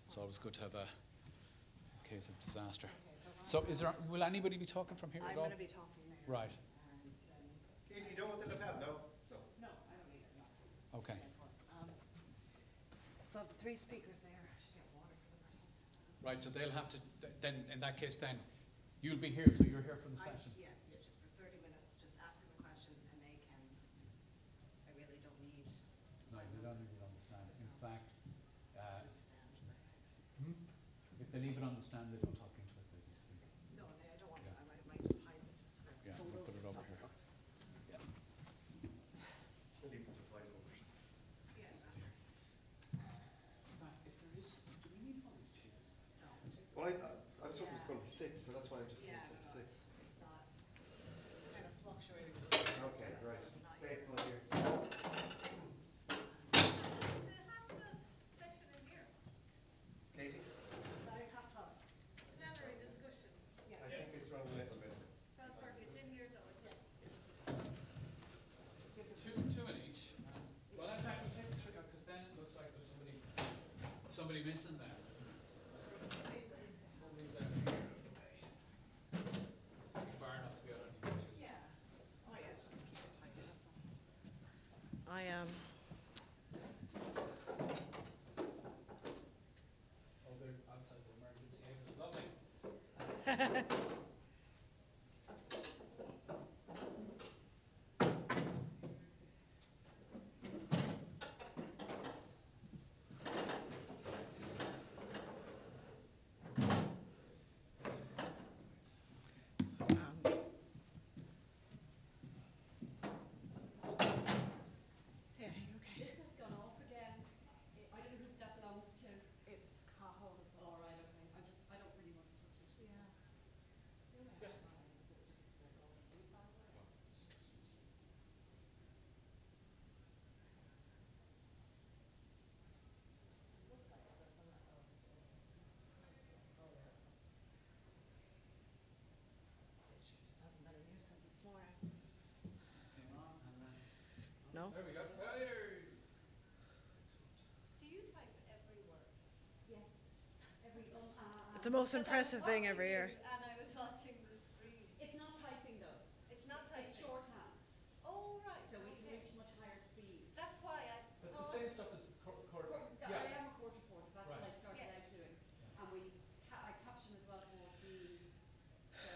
It's always good to have a case of disaster. So will anybody be talking from here I'm at all? going to be talking now. Right, Katie, you don't want the lapel, no? No. No, I don't need it, no. okay. So the 3 speakers there, I should get water for them or something. Right, so they'll have to, then, in that case then, you'll be here, so you're here for the session. Yeah, just for 30 minutes, just asking the questions and they can, I really don't need No, you don't even understand it. In fact, stand. if they leave it on the stand, they don't talk into it, they just think. No, I don't want to, I might just hide it just for Yeah, we'll photos put it and over stuff. here. Looks- We'll leave them to fight over it. Yes. If there is, do we need all these chairs? Well, I was hoping it was going to be 6, so that's why I just Yeah, put no, 6. it's not, it's kind of fluctuating. Okay, So right. it's not Okay, yet. well, here's. Katie? Sorry, half top. Plenary discussion. I think it's run a little bit. 12:30, it's in here though, yeah. Two in each. Well, in fact, we'll take the 3 out, because then it looks like there's somebody missing there. Nobody's out here. Be far enough to be out on the pictures. Yeah. Oh, yeah, just to keep it tight, that's all. I Oh, they're outside the emergency exit. Lovely. yeah, you okay? This has gone off again. I don't know who that belongs to. It's Cahill. All right, okay. I don't really want to touch it. Yeah. It just hasn't been in use since this morning. Hang on, and then. No? There we go. Hey! Do you type every word? Yes. Every It's the most impressive thing every year. And I was watching the screen. It's not typing though. It's not typing. It's shorthand. Oh, right. So we can reach much higher speeds. That's why I. That's the same stuff as court. I am a court reporter. That's what I Right. started out doing. And I caption as well 14. So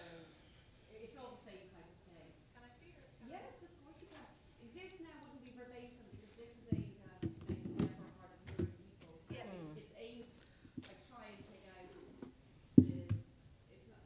it's all the same type of thing. Can I see your? Yes, of course you can. This now wouldn't be verbatim because this is aimed at making deaf or hard of hearing people. So it's aimed. I try and take out the. It's not.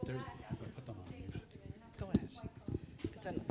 There's, put them on mute. Go ahead. 'Cause then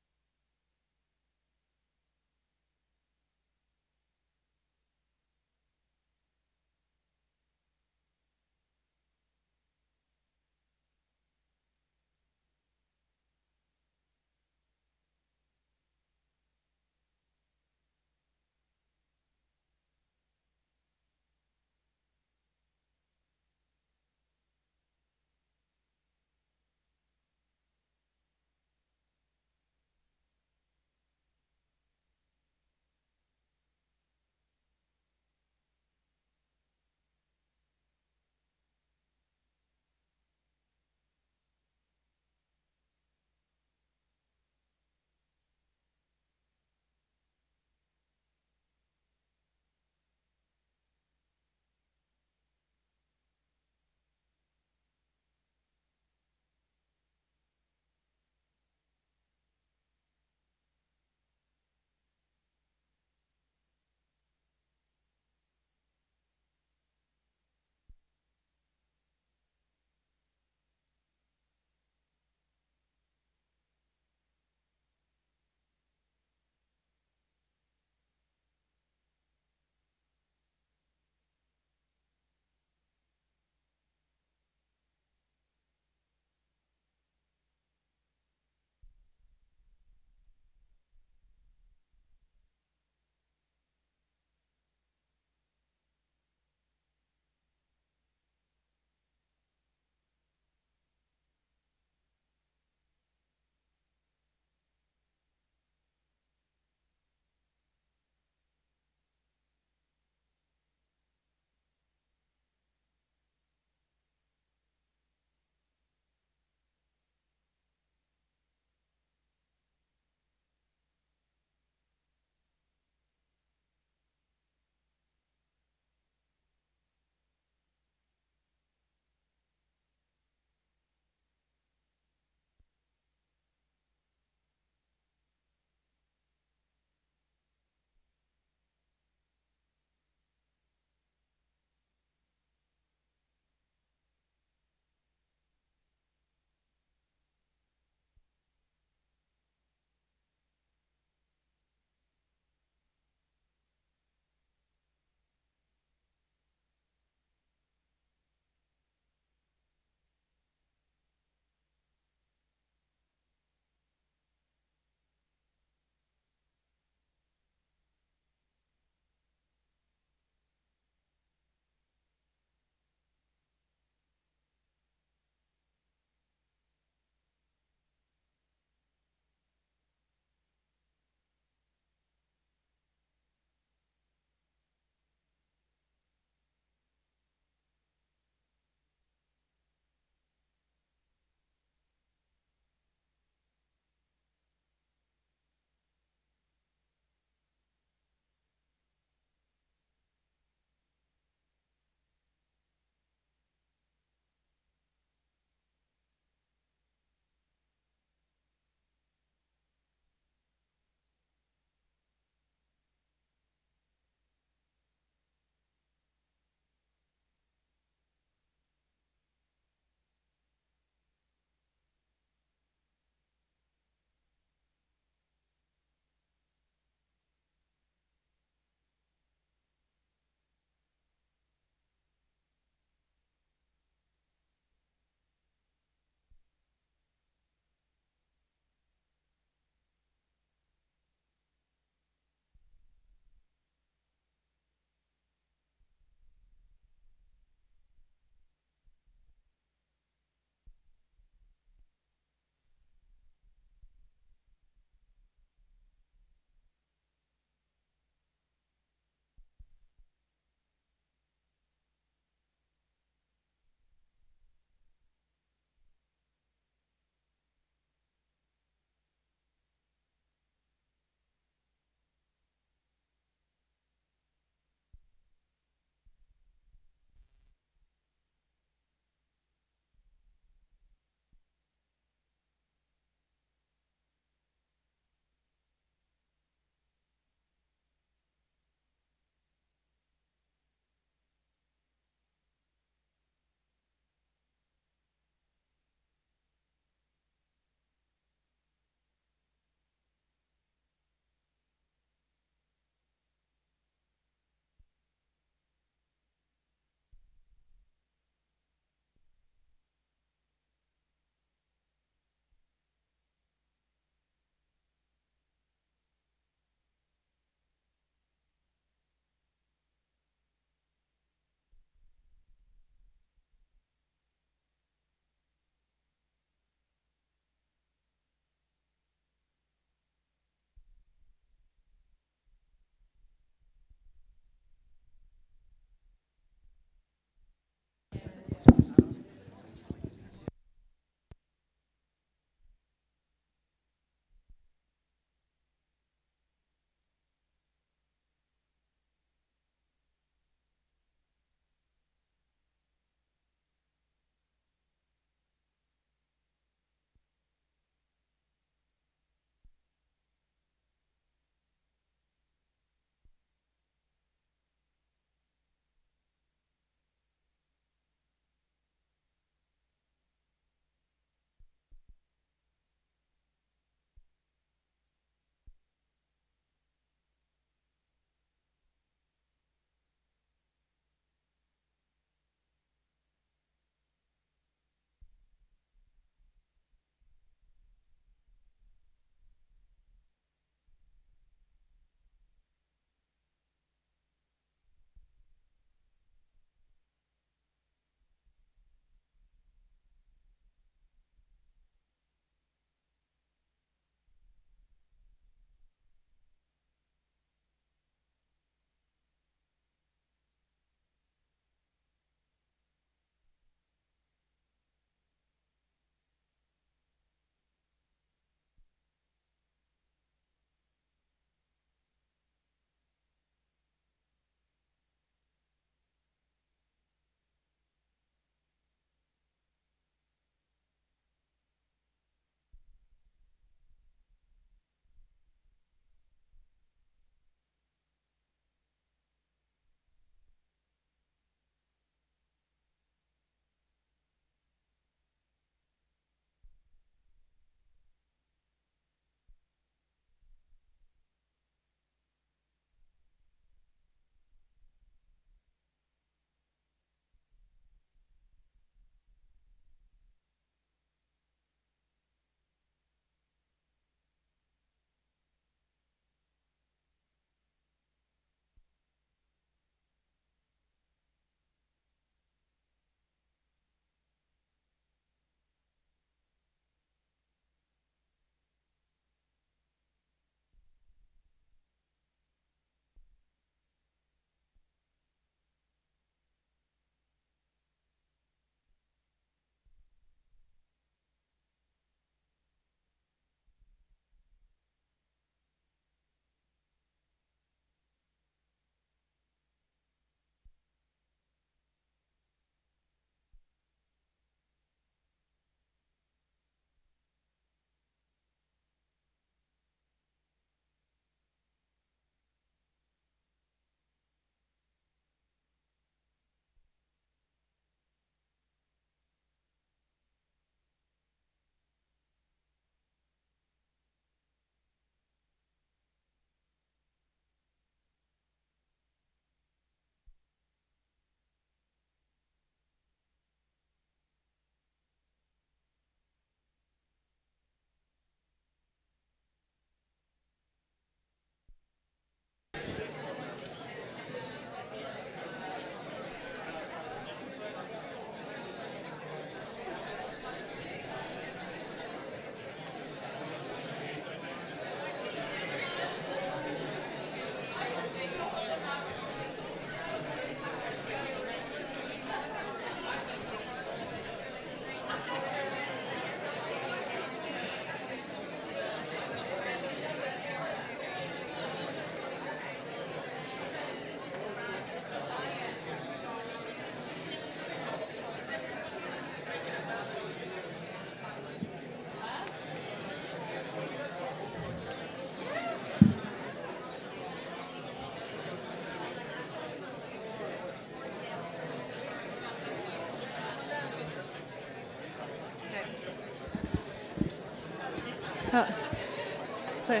So,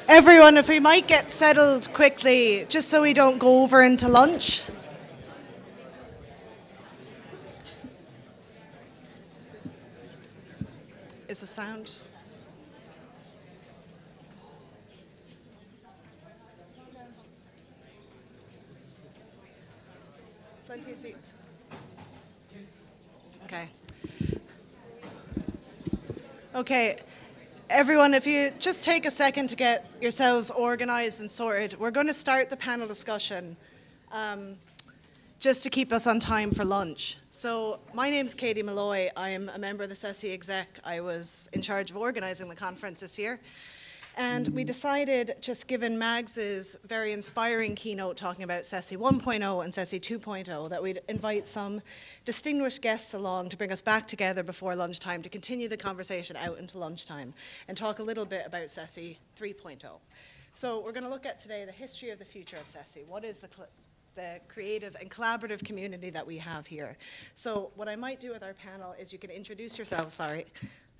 everyone, if we might get settled quickly, just so we don't go over into lunch. Is the sound? Plenty of seats. Okay. Okay. Everyone, if you just take a second to get yourselves organized and sorted, we're going to start the panel discussion just to keep us on time for lunch. So my name's Katie Malloy. I'm a member of the CESI exec. I was in charge of organizing the conference this year. And we decided, just given Mags's very inspiring keynote talking about CESI 1.0 and CESI 2.0, that we'd invite some distinguished guests along to bring us back together before lunchtime to continue the conversation out into lunchtime and talk a little bit about CESI 3.0. So we're going to look at today the history of the future of CESI. What is the creative and collaborative community that we have here? So what I might do with our panel is you can introduce yourselves. Sorry,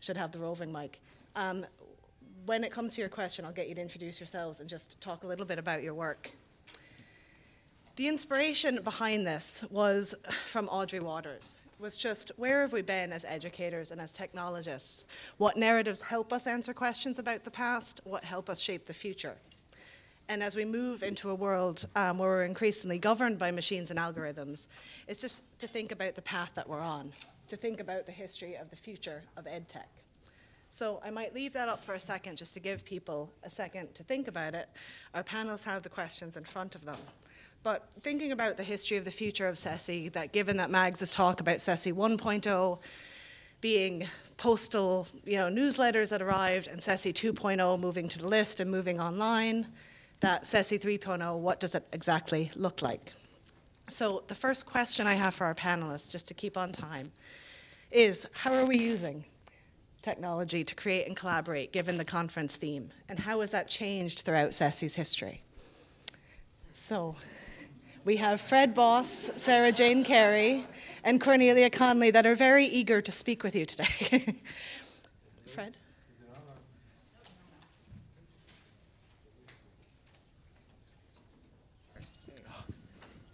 should have the roving mic. When it comes to your question, I'll get you to introduce yourselves and just talk a little bit about your work. The inspiration behind this was from Audrey Waters. It was just, where have we been as educators and as technologists? What narratives help us answer questions about the past? What help us shape the future? And as we move into a world where we're increasingly governed by machines and algorithms, it's just to think about the path that we're on, to think about the history of the future of EdTech. So I might leave that up for a second just to give people a second to think about it. Our panelists have the questions in front of them. But thinking about the history of the future of CESI, that given that Mags' talk about CESI 1.0 being postal newsletters that arrived and CESI 2.0 moving to the list and moving online, that CESI 3.0, what does it exactly look like? So the first question I have for our panelists, just to keep on time, is how are we using technology to create and collaborate, given the conference theme? And how has that changed throughout CESI's history? So we have Fred Boss, Sarah Jane Carey, and Cornelia Conley that are very eager to speak with you today. Fred?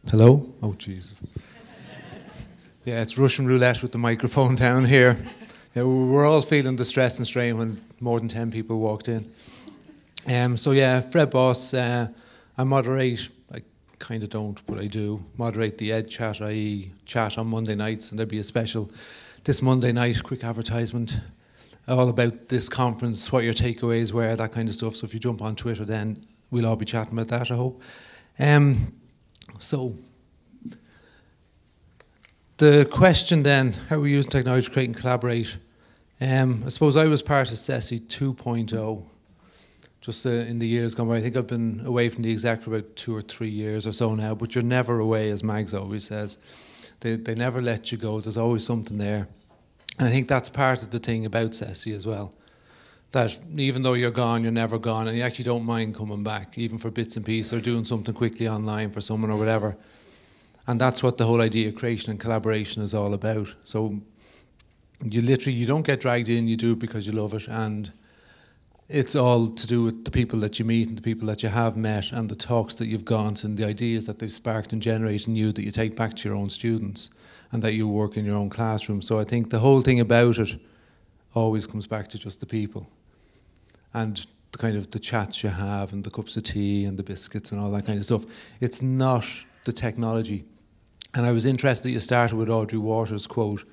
Hello? Oh, Jesus. Yeah, it's Russian roulette with the microphone down here. Yeah, we're all feeling the stress and strain when more than 10 people walked in. So yeah, Fred Boss, I moderate, I kind of don't, but I do, moderate the Ed Chat, i.e. chat on Monday nights, and there'll be a special this Monday night, quick advertisement, all about this conference, what your takeaways were, that kind of stuff. So if you jump on Twitter, then we'll all be chatting about that, I hope. So the question then, how are we using technology to create and collaborate? I suppose I was part of CESI 2.0 just in the years gone by. I think I've been away from the exec for about 2 or 3 years or so now, but you're never away, as Mags always says. They never let you go. There's always something there. And I think that's part of the thing about CESI as well, that even though you're gone, you're never gone, and you actually don't mind coming back, even for bits and pieces, or doing something quickly online for someone or whatever. And that's what the whole idea of creation and collaboration is all about. So you don't get dragged in, you do it because you love it, and it's all to do with the people that you meet and the people that you have met and the talks that you've gone to and the ideas that they've sparked and generated in you that you take back to your own students and that you work in your own classroom. So I think the whole thing about it always comes back to just the people and the kind of the chats you have and the cups of tea and the biscuits and all that kind of stuff. It's not the technology. And I was interested that you started with Audrey Waters' quote,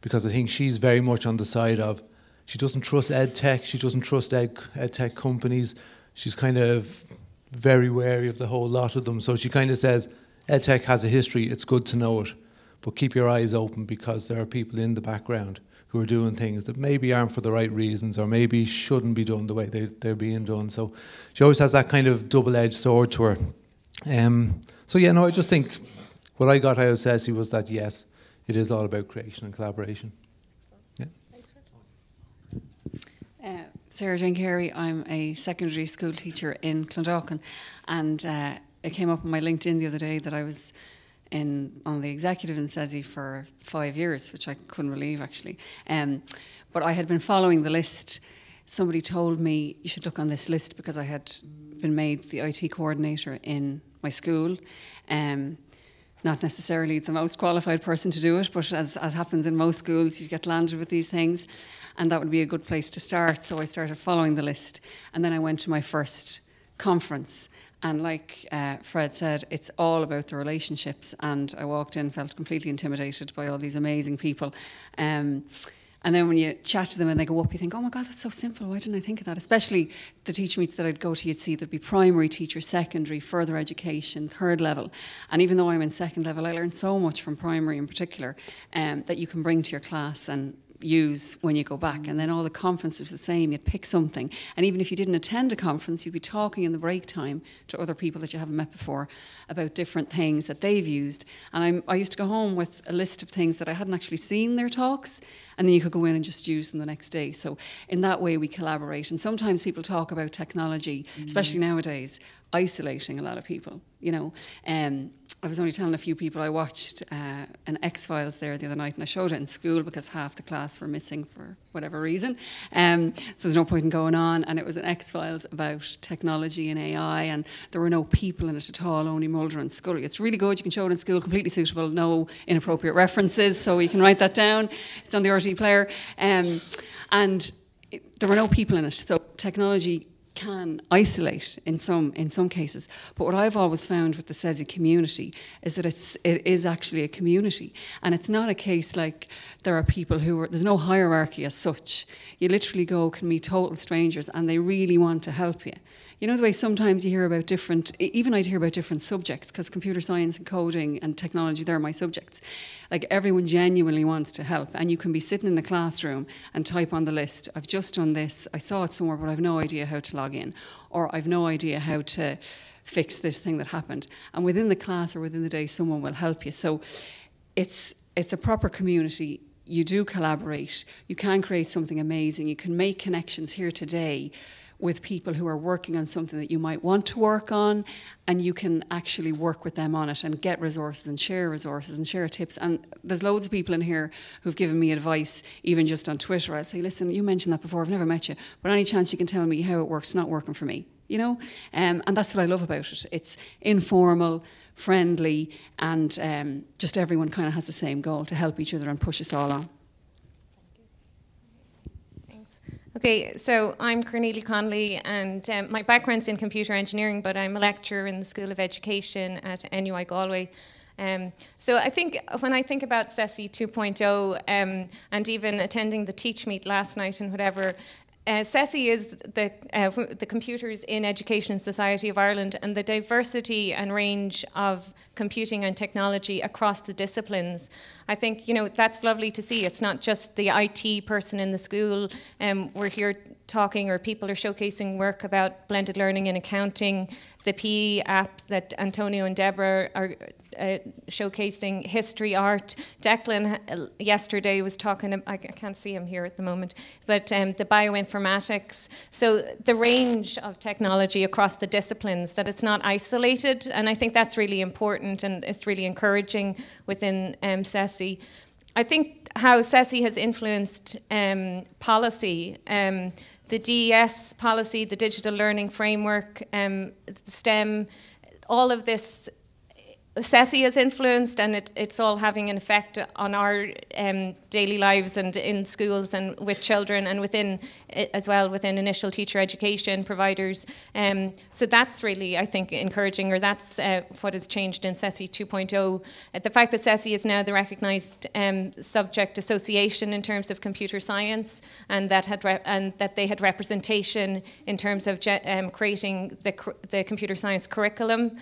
because I think she's very much on the side of, she doesn't trust ed tech, she doesn't trust ed tech companies, she's kind of very wary of the whole lot of them. So she kind of says, ed tech has a history, it's good to know it, but keep your eyes open because there are people in the background who are doing things that maybe aren't for the right reasons or maybe shouldn't be done the way they're being done. So she always has that kind of double-edged sword to her. So yeah, no, I just think what I got out of CESI was that, yes, it is all about creation and collaboration. Yeah. Sarah Jane Carey, I'm a secondary school teacher in Clondalkin, and it came up on my LinkedIn the other day that I was on the executive in CESI for 5 years, which I couldn't believe actually. But I had been following the list. Somebody told me, you should look on this list, because I had been made the IT coordinator in my school. Not necessarily the most qualified person to do it, but as happens in most schools, you get landed with these things, and that would be a good place to start. So I started following the list, and then I went to my first conference. And like Fred said, it's all about the relationships. And I walked in, felt completely intimidated by all these amazing people. And then when you chat to them and they go up, you think, oh my God, that's so simple. Why didn't I think of that? Especially the TeachMeets that I'd go to, you'd see there'd be primary teacher, secondary, further education, third level. And even though I'm in second level, I learned so much from primary in particular that you can bring to your class and use when you go back. And then all the conferences were the same. You'd pick something. And even if you didn't attend a conference, you'd be talking in the break time to other people that you haven't met before about different things that they've used. And I used to go home with a list of things that I hadn't actually seen their talks, and then you could go in and just use them the next day. So in that way we collaborate. And sometimes people talk about technology, especially nowadays, isolating a lot of people, you know. I was only telling a few people I watched an X-Files there the other night, and I showed it in school because half the class were missing for whatever reason. So there's no point in going on. And it was an X-Files about technology and AI, and there were no people in it at all, only Mulder and Scully. It's really good. You can show it in school, completely suitable, no inappropriate references, so you can write that down. It's on the RT player. And there were no people in it. So technology can isolate in some cases. But what I've always found with the CESI community is that it is actually a community. And it's not a case like there are people there's no hierarchy as such. You literally can meet total strangers and they really want to help you. You know the way sometimes you hear about I'd hear about different subjects, because computer science and coding and technology, they're my subjects. Like, everyone genuinely wants to help, and you can be sitting in the classroom and type on the list, I've just done this, I saw it somewhere, but I've no idea how to log in, or I've no idea how to fix this thing that happened. And within the class or within the day, someone will help you. So it's a proper community. You do collaborate. You can create something amazing. You can make connections here today with people who are working on something that you might want to work on, and you can actually work with them on it and get resources and share tips. And there's loads of people in here who've given me advice, even just on Twitter. I'd say, listen, you mentioned that before, I've never met you, but any chance you can tell me how it works? It's not working for me, you know? And that's what I love about it. It's informal, friendly, and just everyone kind of has the same goal, to help each other and push us all on. Okay, so I'm Cornelia Connolly, and my background's in computer engineering, but I'm a lecturer in the School of Education at NUI Galway. So I think when I think about CESI 2.0 and even attending the TeachMeet last night and whatever, CESI is the Computers in Education Society of Ireland, and the diversity and range of computing and technology across the disciplines. I think, you know, that's lovely to see. It's not just the IT person in the school. We're here talking, or people are showcasing work about blended learning and accounting, the PE app that Antonio and Deborah are showcasing, history, art. Declan yesterday was talking, I can't see him here at the moment, but the bioinformatics. So the range of technology across the disciplines, that it's not isolated, and I think that's really important, and it's really encouraging within CESI. I think how CESI has influenced policy, the DES policy, the digital learning framework, STEM, all of this, CESI has influenced, and it's all having an effect on our daily lives and in schools and with children, and within as well within initial teacher education providers. So that's really, I think, encouraging, or that's what has changed in CESI 2.0. The fact that CESI is now the recognised subject association in terms of computer science, and that they had representation in terms of creating the computer science curriculum.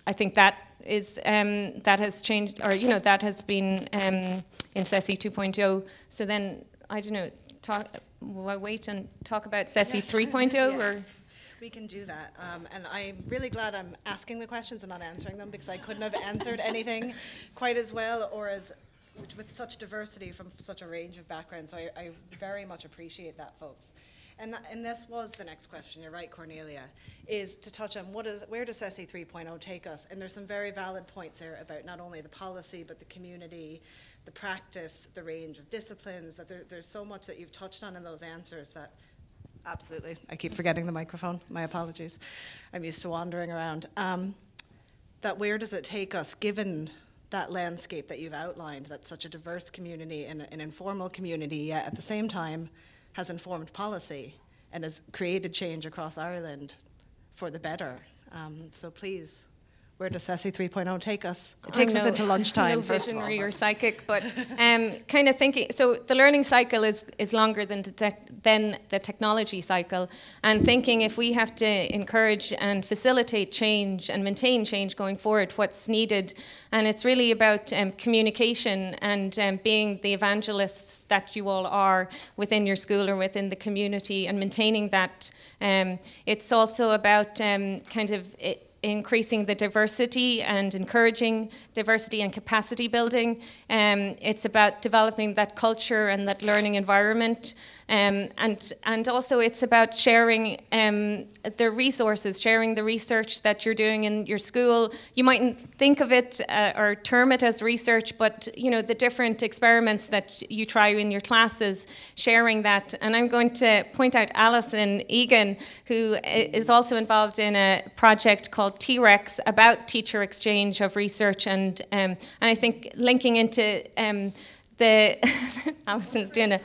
I think that has changed, or that has been in CESI 2.0. So then, I don't know, will I wait and talk about CESI 3.0? Yes. We can do that. And I'm really glad I'm asking the questions and not answering them, because I couldn't have answered anything quite as well or with such diversity from such a range of backgrounds. So I very much appreciate that, folks. And this was the next question, you're right, Cornelia, is to touch on where does CESI 3.0 take us? And there's some very valid points there about not only the policy, but the community, the practice, the range of disciplines, that there's so much that you've touched on in those answers that, absolutely, I keep forgetting the microphone, my apologies. I'm used to wandering around. That where does it take us, given that landscape that you've outlined, that's such a diverse community and an informal community, yet at the same time has informed policy and has created change across Ireland for the better. So please, where does CESI 3.0 take us? It takes us into lunchtime, no first of all. visionary or psychic, but kind of thinking, so the learning cycle is longer than the technology cycle, and thinking if we have to encourage and facilitate change and maintain change going forward, what's needed, and it's really about communication and being the evangelists that you all are within your school or within the community and maintaining that. It's also about increasing the diversity and encouraging diversity and capacity building. It's about developing that culture and that learning environment. And also it's about sharing the resources, sharing the research that you're doing in your school. You mightn't think of it or term it as research, but you know, the different experiments that you try in your classes, sharing that. And I'm going to point out Alison Egan, who is also involved in a project called T-Rex about teacher exchange of research, and I think linking into Alison's doing it,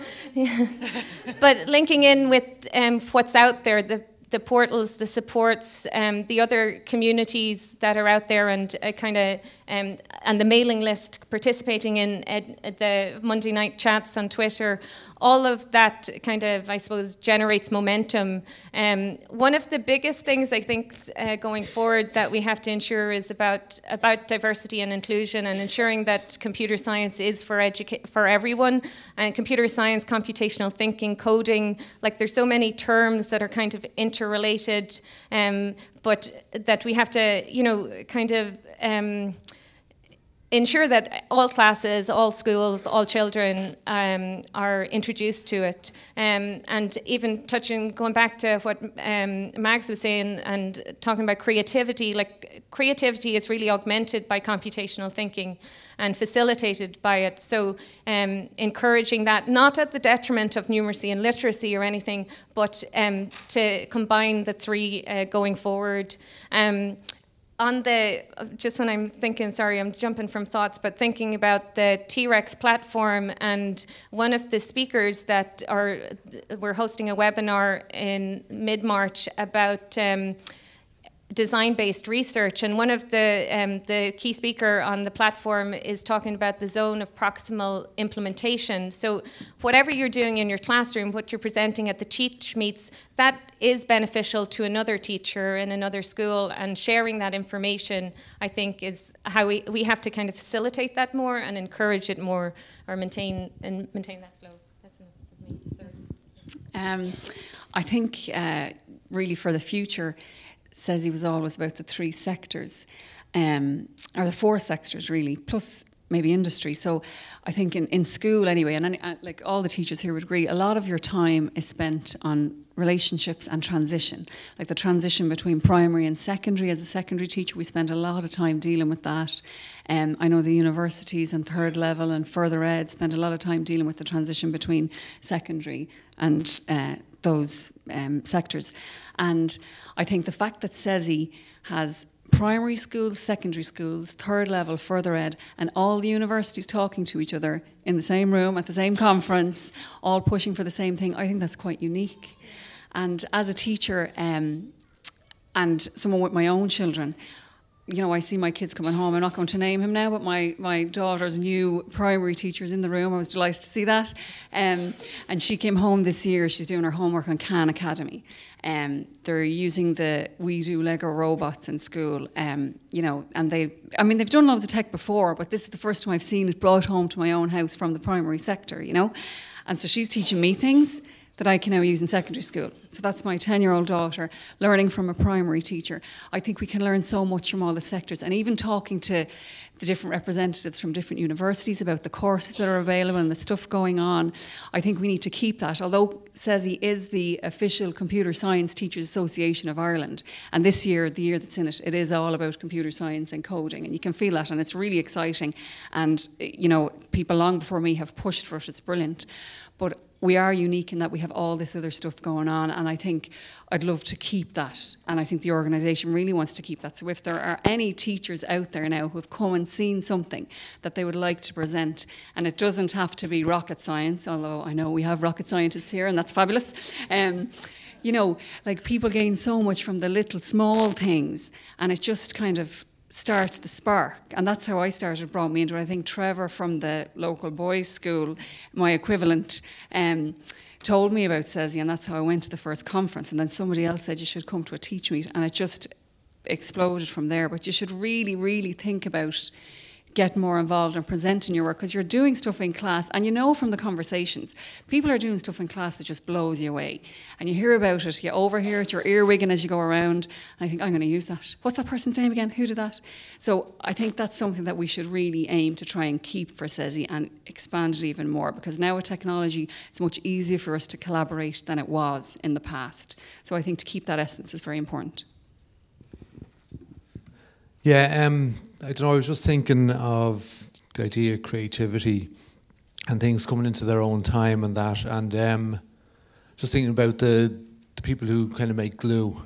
but linking in with what's out there, the portals, the supports, the other communities that are out there, and and the mailing list, participating in the Monday night chats on Twitter. All of that kind of, I suppose, generates momentum. One of the biggest things I think going forward that we have to ensure is about diversity and inclusion, and ensuring that computer science is for everyone. And computer science, computational thinking, coding, like there's so many terms that are kind of interrelated, but that we have to, you know, kind of ensure that all classes, all schools, all children are introduced to it. And even going back to what Mags was saying and talking about creativity, like creativity is really augmented by computational thinking and facilitated by it. So encouraging that, not at the detriment of numeracy and literacy or anything, but to combine the three going forward. Just when I'm thinking, sorry, I'm jumping from thoughts, but thinking about the T-Rex platform, and one of the speakers that we're hosting a webinar in mid-March about design-based research, and one of the key speaker on the platform is talking about the zone of proximal implementation. So whatever you're doing in your classroom, what you're presenting at the TeachMeets, that is beneficial to another teacher in another school, and sharing that information, I think, is how we have to kind of facilitate that more and encourage it more, or maintain that flow. That's enough of me. I think really for the future, CESI was always about the three sectors, or the four sectors really, plus maybe industry. So I think in school anyway, and like all the teachers here would agree, a lot of your time is spent on relationships and transition, like the transition between primary and secondary. As a secondary teacher, we spend a lot of time dealing with that. I know the universities and third level and further ed spend a lot of time dealing with the transition between secondary and those sectors. And I think the fact that CESI has primary schools, secondary schools, third level, further ed, and all the universities talking to each other in the same room, at the same conference, all pushing for the same thing, I think that's quite unique. And as a teacher, and someone with my own children, you know, I see my kids coming home. I'm not going to name him now, but my daughter's new primary teacher is in the room. I was delighted to see that. And she came home this year. She's doing her homework on Khan Academy. They're using the We Do Lego robots in school. You know, and they've done loads of tech before, but this is the first time I've seen it brought home to my own house from the primary sector, you know. And so she's teaching me things. that I can now use in secondary school. So that's my 10-year-old daughter learning from a primary teacher. I think we can learn so much from all the sectors, and even talking to the different representatives from different universities about the courses that are available and the stuff going on. I think we need to keep that. Although CESI is the official Computer Science Teachers Association of Ireland, and this year, the year that's in it, it is all about computer science and coding, and you can feel that, and it's really exciting. And, you know, people long before me have pushed for it, it's brilliant. But we are unique in that we have all this other stuff going on, and I think I'd love to keep that, and I think the organisation really wants to keep that. So if there are any teachers out there now who have come and seen something that they would like to present, and it doesn't have to be rocket science, although I know we have rocket scientists here and that's fabulous, you know, like people gain so much from the little small things, and it just kind of starts the spark. And that's how I started, brought me into it. I think Trevor from the local boys' school, my equivalent, told me about CESI, and that's how I went to the first conference. And then somebody else said you should come to a TeachMeet, and it just exploded from there. But you should really, really think about getting more involved and presenting your work, because you're doing stuff in class, and you know from the conversations, people are doing stuff in class that just blows you away. And you hear about it, you overhear it, you're earwigging as you go around, and I think, I'm going to use that. What's that person's name again? Who did that? So I think that's something that we should really aim to try and keep for CESI and expand it even more, because now with technology, it's much easier for us to collaborate than it was in the past. So I think to keep that essence is very important. Yeah, I don't know, I was just thinking of the idea of creativity and things coming into their own time and that, and just thinking about the people who kind of make glue,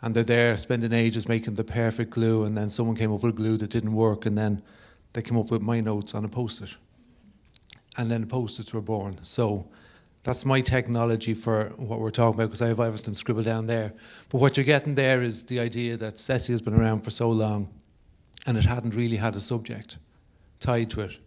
and they're there spending ages making the perfect glue, and then someone came up with a glue that didn't work, and then they came up with my notes on a post-it, and then the post-its were born. So that's my technology for what we're talking about, because I have everything scribbled down there. But what you're getting there is the idea that CESI has been around for so long, and it hadn't really had a subject tied to it.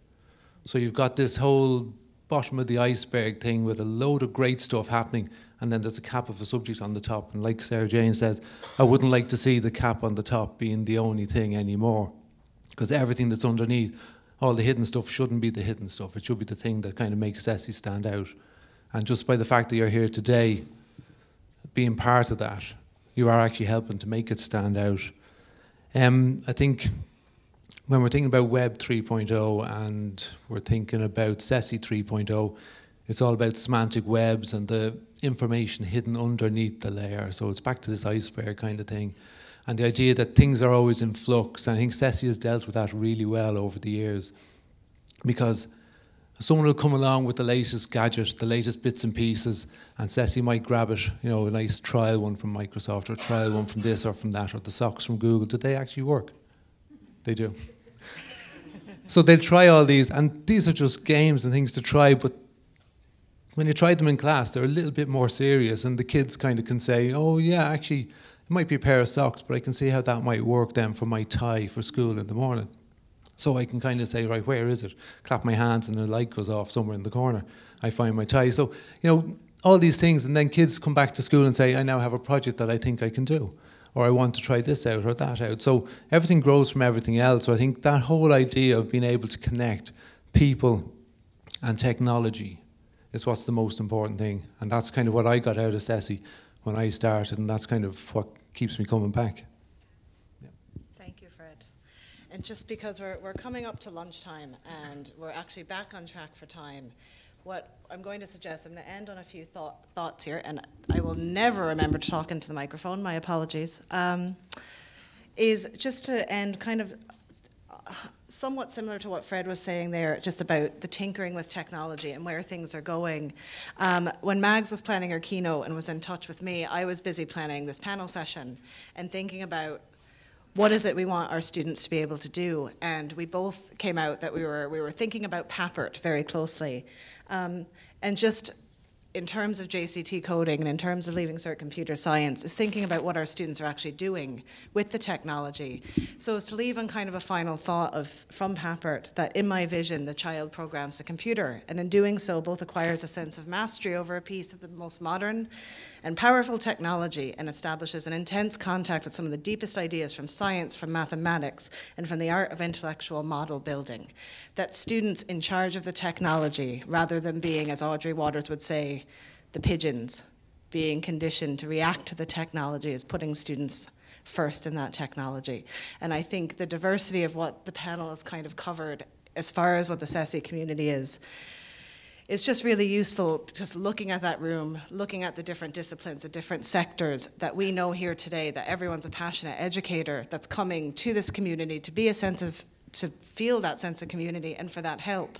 So you've got this whole bottom of the iceberg thing with a load of great stuff happening, and then there's a cap of a subject on the top. And like Sarah Jane says, I wouldn't like to see the cap on the top being the only thing anymore, because everything that's underneath, all the hidden stuff, shouldn't be the hidden stuff. It should be the thing that kind of makes CESI stand out. And just by the fact that you're here today, being part of that, you are actually helping to make it stand out. I think when we're thinking about Web 3.0 and we're thinking about CESI 3.0, it's all about semantic webs and the information hidden underneath the layer. So it's back to this iceberg kind of thing. And the idea that things are always in flux. And I think CESI has dealt with that really well over the years, because someone will come along with the latest gadget, the latest bits and pieces, and CESI might grab it, you know, a nice trial one from Microsoft, or a trial one from this or from that, or the socks from Google. Do they actually work? They do. So they'll try all these, and these are just games and things to try, but when you try them in class, they're a little bit more serious, and the kids kind of can say, oh yeah, actually, it might be a pair of socks, but I can see how that might work then for my tie for school in the morning. So I can kind of say, right, where is it? Clap my hands and the light goes off somewhere in the corner. I find my tie. So, you know, all these things, and then kids come back to school and say, I now have a project that I think I can do, or I want to try this out or that out. So everything grows from everything else. So I think that whole idea of being able to connect people and technology is what's the most important thing. And that's kind of what I got out of CESI when I started, and that's kind of what keeps me coming back. Thank you, Fred. And just because we're coming up to lunchtime and we're actually back on track for time, what I'm going to suggest, I'm going to end on a few thoughts here, and I will never remember to talk into the microphone, my apologies, is just to end kind of somewhat similar to what Fred was saying there, just about the tinkering with technology and where things are going. When Mags was planning her keynote and was in touch with me, I was busy planning this panel session and thinking about what is it we want our students to be able to do. And we both came out that we were thinking about Papert very closely. And just in terms of JCT coding and in terms of Leaving Cert Computer Science, is thinking about what our students are actually doing with the technology. So as to leave on kind of a final thought from Papert, that in my vision, the child programs the computer, and in doing so, both acquires a sense of mastery over a piece of the most modern and powerful technology, and establishes an intense contact with some of the deepest ideas from science, from mathematics, and from the art of intellectual model building. That students in charge of the technology, rather than being, as Audrey Waters would say, the pigeons, being conditioned to react to the technology is putting students first in that technology. And I think the diversity of what the panel has kind of covered as far as what the CESI community is just really useful, just looking at that room, looking at the different disciplines, the different sectors that we know here today, that everyone's a passionate educator that's coming to this community to be to feel that sense of community and for that help.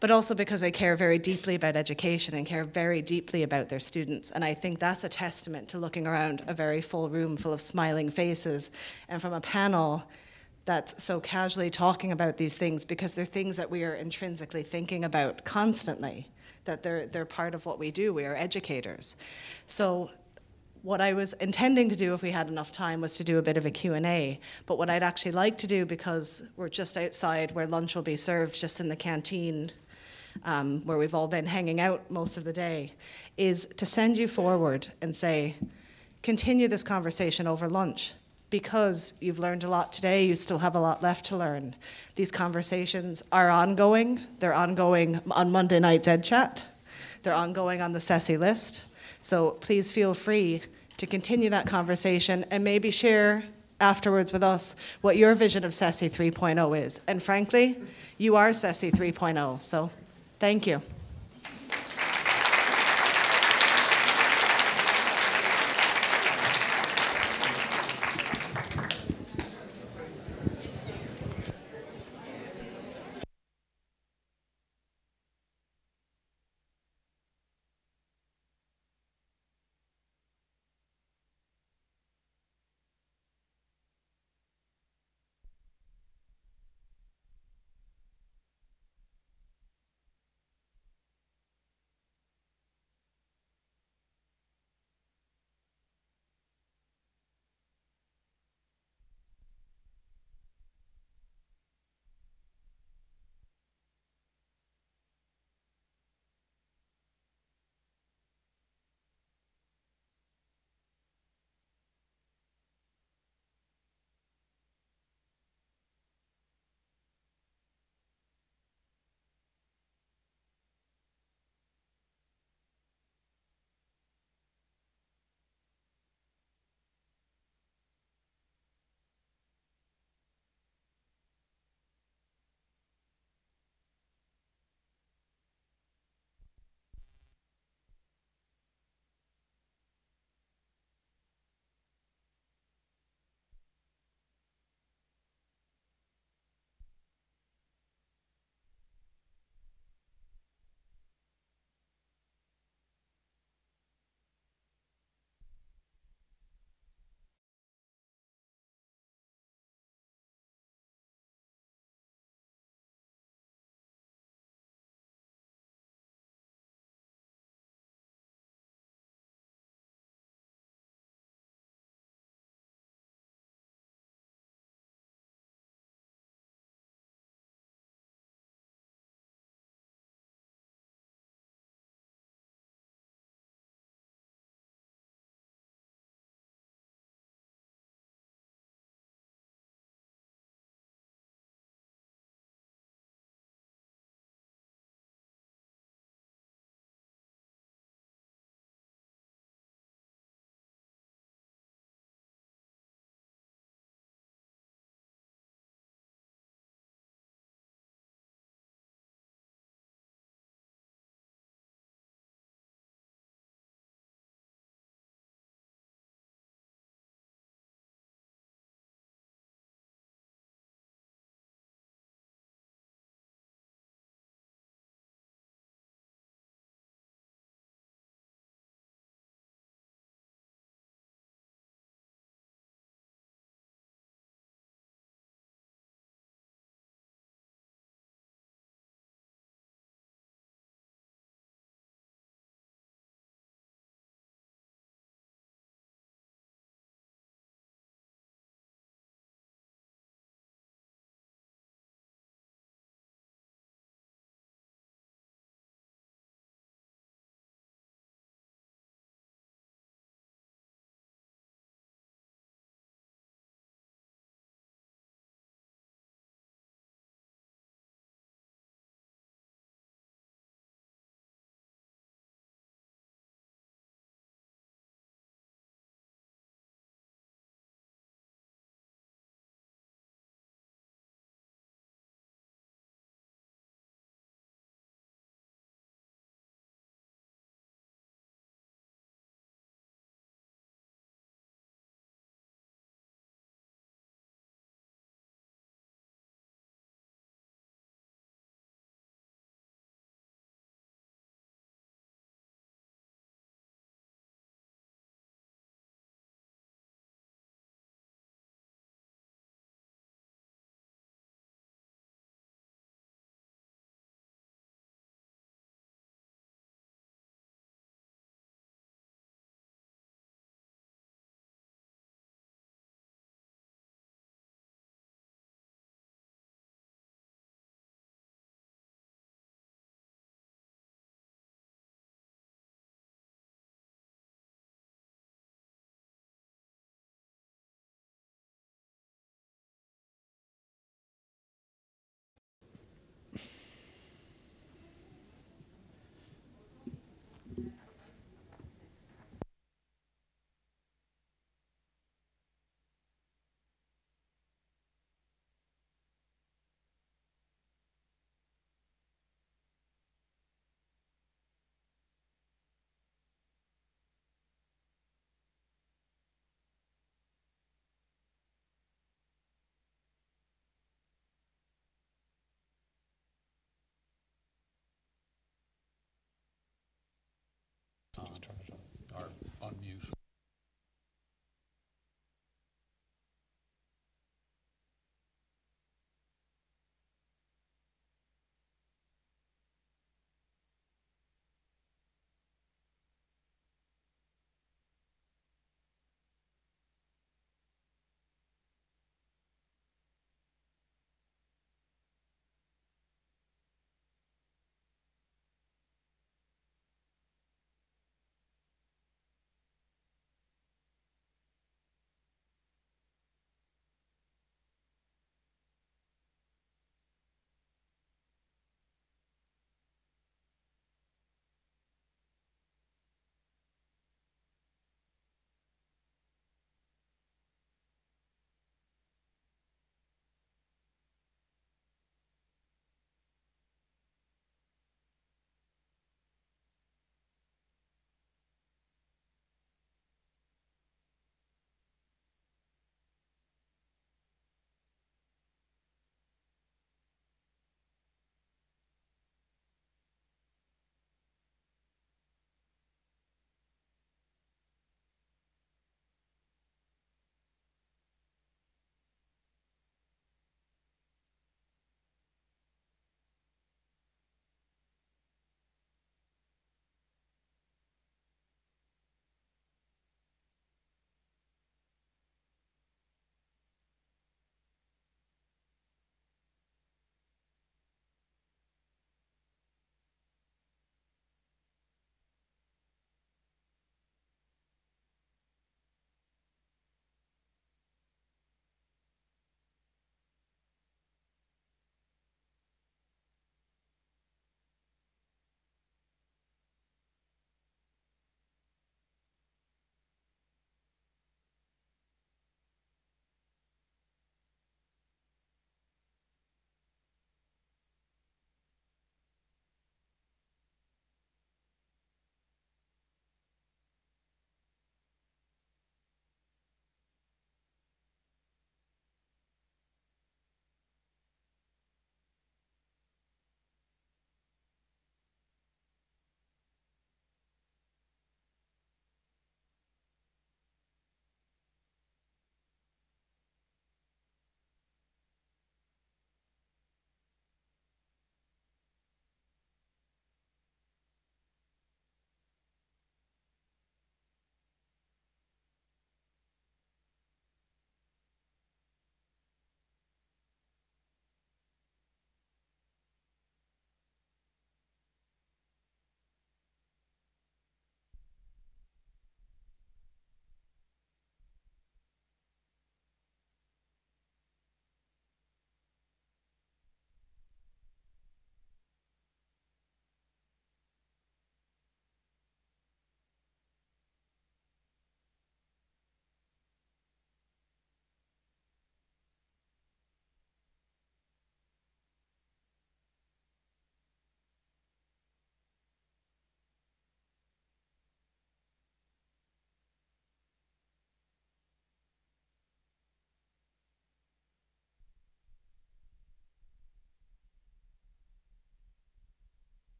But also because they care very deeply about education and care very deeply about their students. And I think that's a testament to looking around a very full room full of smiling faces and from a panel that's so casually talking about these things, because they're things that we are intrinsically thinking about constantly, that they're part of what we do. We are educators. So what I was intending to do, if we had enough time, was to do a bit of a Q&A. But what I'd actually like to do, because we're just outside where lunch will be served, just in the canteen, where we've all been hanging out most of the day, is to send you forward and say, continue this conversation over lunch. Because you've learned a lot today, you still have a lot left to learn. These conversations are ongoing. They're ongoing on Monday night's Ed Chat. They're ongoing on the CESI list. So please feel free to continue that conversation and maybe share afterwards with us what your vision of CESI 3.0 is. And frankly, you are CESI 3.0, so thank you.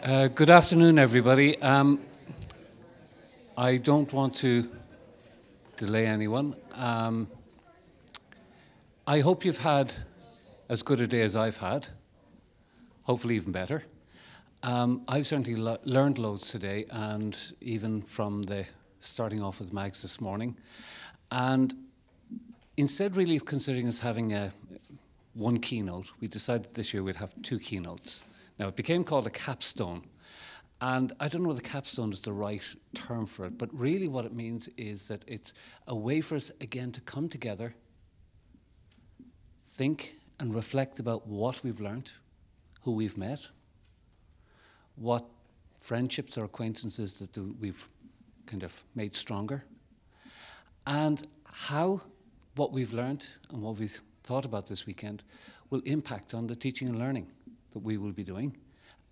Good afternoon, everybody. I don't want to delay anyone. I hope you've had as good a day as I've had, hopefully even better. I've certainly learned loads today, and even from the starting off with Mags this morning. And instead really of considering us having one keynote, we decided this year we'd have 2 keynotes. Now, it became called a capstone. And I don't know whether capstone is the right term for it, but really what it means is that it's a way for us, again, to come together, think and reflect about what we've learned, who we've met, what friendships or acquaintances that we've kind of made stronger, and how what we've learned and what we've thought about this weekend will impact on the teaching and learning that we will be doing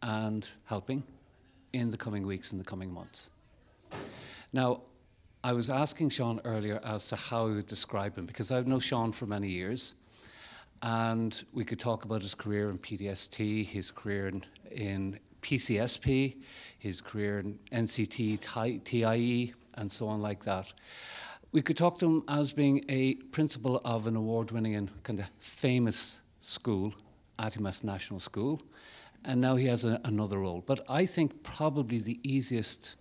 and helping in the coming weeks and the coming months. Now, I was asking Sean earlier as to how I would describe him, because I've known Sean for many years, and we could talk about his career in PDST, his career in PCSP, his career in NCT, TIE, and so on like that. We could talk to him as being a principal of an award-winning and kind of famous school, Atimas National School, and now he has another role. But I think probably the easiest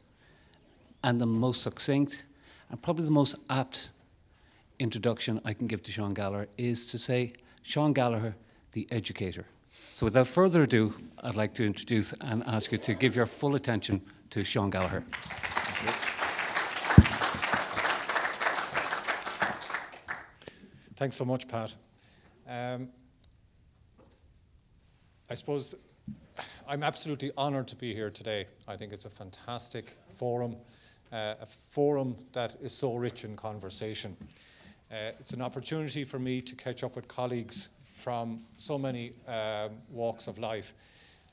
and the most succinct and probably the most apt introduction I can give to Sean Gallagher is to say, Sean Gallagher, the educator. So without further ado, I'd like to introduce and ask you to give your full attention to Sean Gallagher. Thanks so much, Pat. I suppose I'm absolutely honoured to be here today. I think it's a fantastic forum, a forum that is so rich in conversation. It's an opportunity for me to catch up with colleagues from so many walks of life.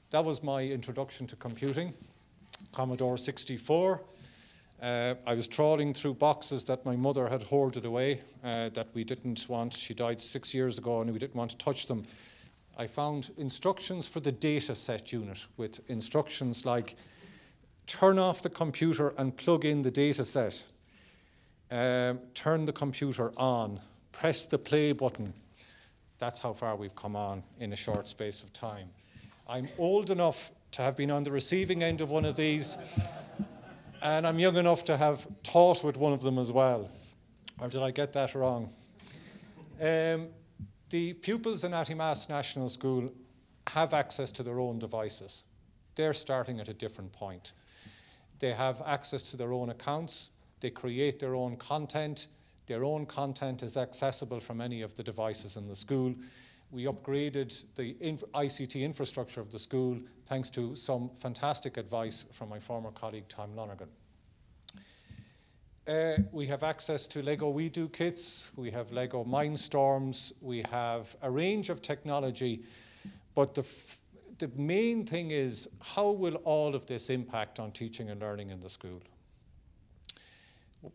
That was my introduction to computing, Commodore 64. I was trawling through boxes that my mother had hoarded away that we didn't want. She died 6 years ago and we didn't want to touch them. I found instructions for the data set unit with instructions like turn off the computer and plug in the data set. Turn the computer on, press the play button. That's how far we've come on in a short space of time. I'm old enough to have been on the receiving end of one of these, and I'm young enough to have taught with one of them as well. Or did I get that wrong? The pupils in Atimas National School have access to their own devices. They're starting at a different point. They have access to their own accounts. They create their own content. Their own content is accessible from any of the devices in the school. We upgraded the ICT infrastructure of the school thanks to some fantastic advice from my former colleague, Tom Lonergan. We have access to Lego WeDo kits, we have Lego Mindstorms, we have a range of technology, but the main thing is how will all of this impact on teaching and learning in the school?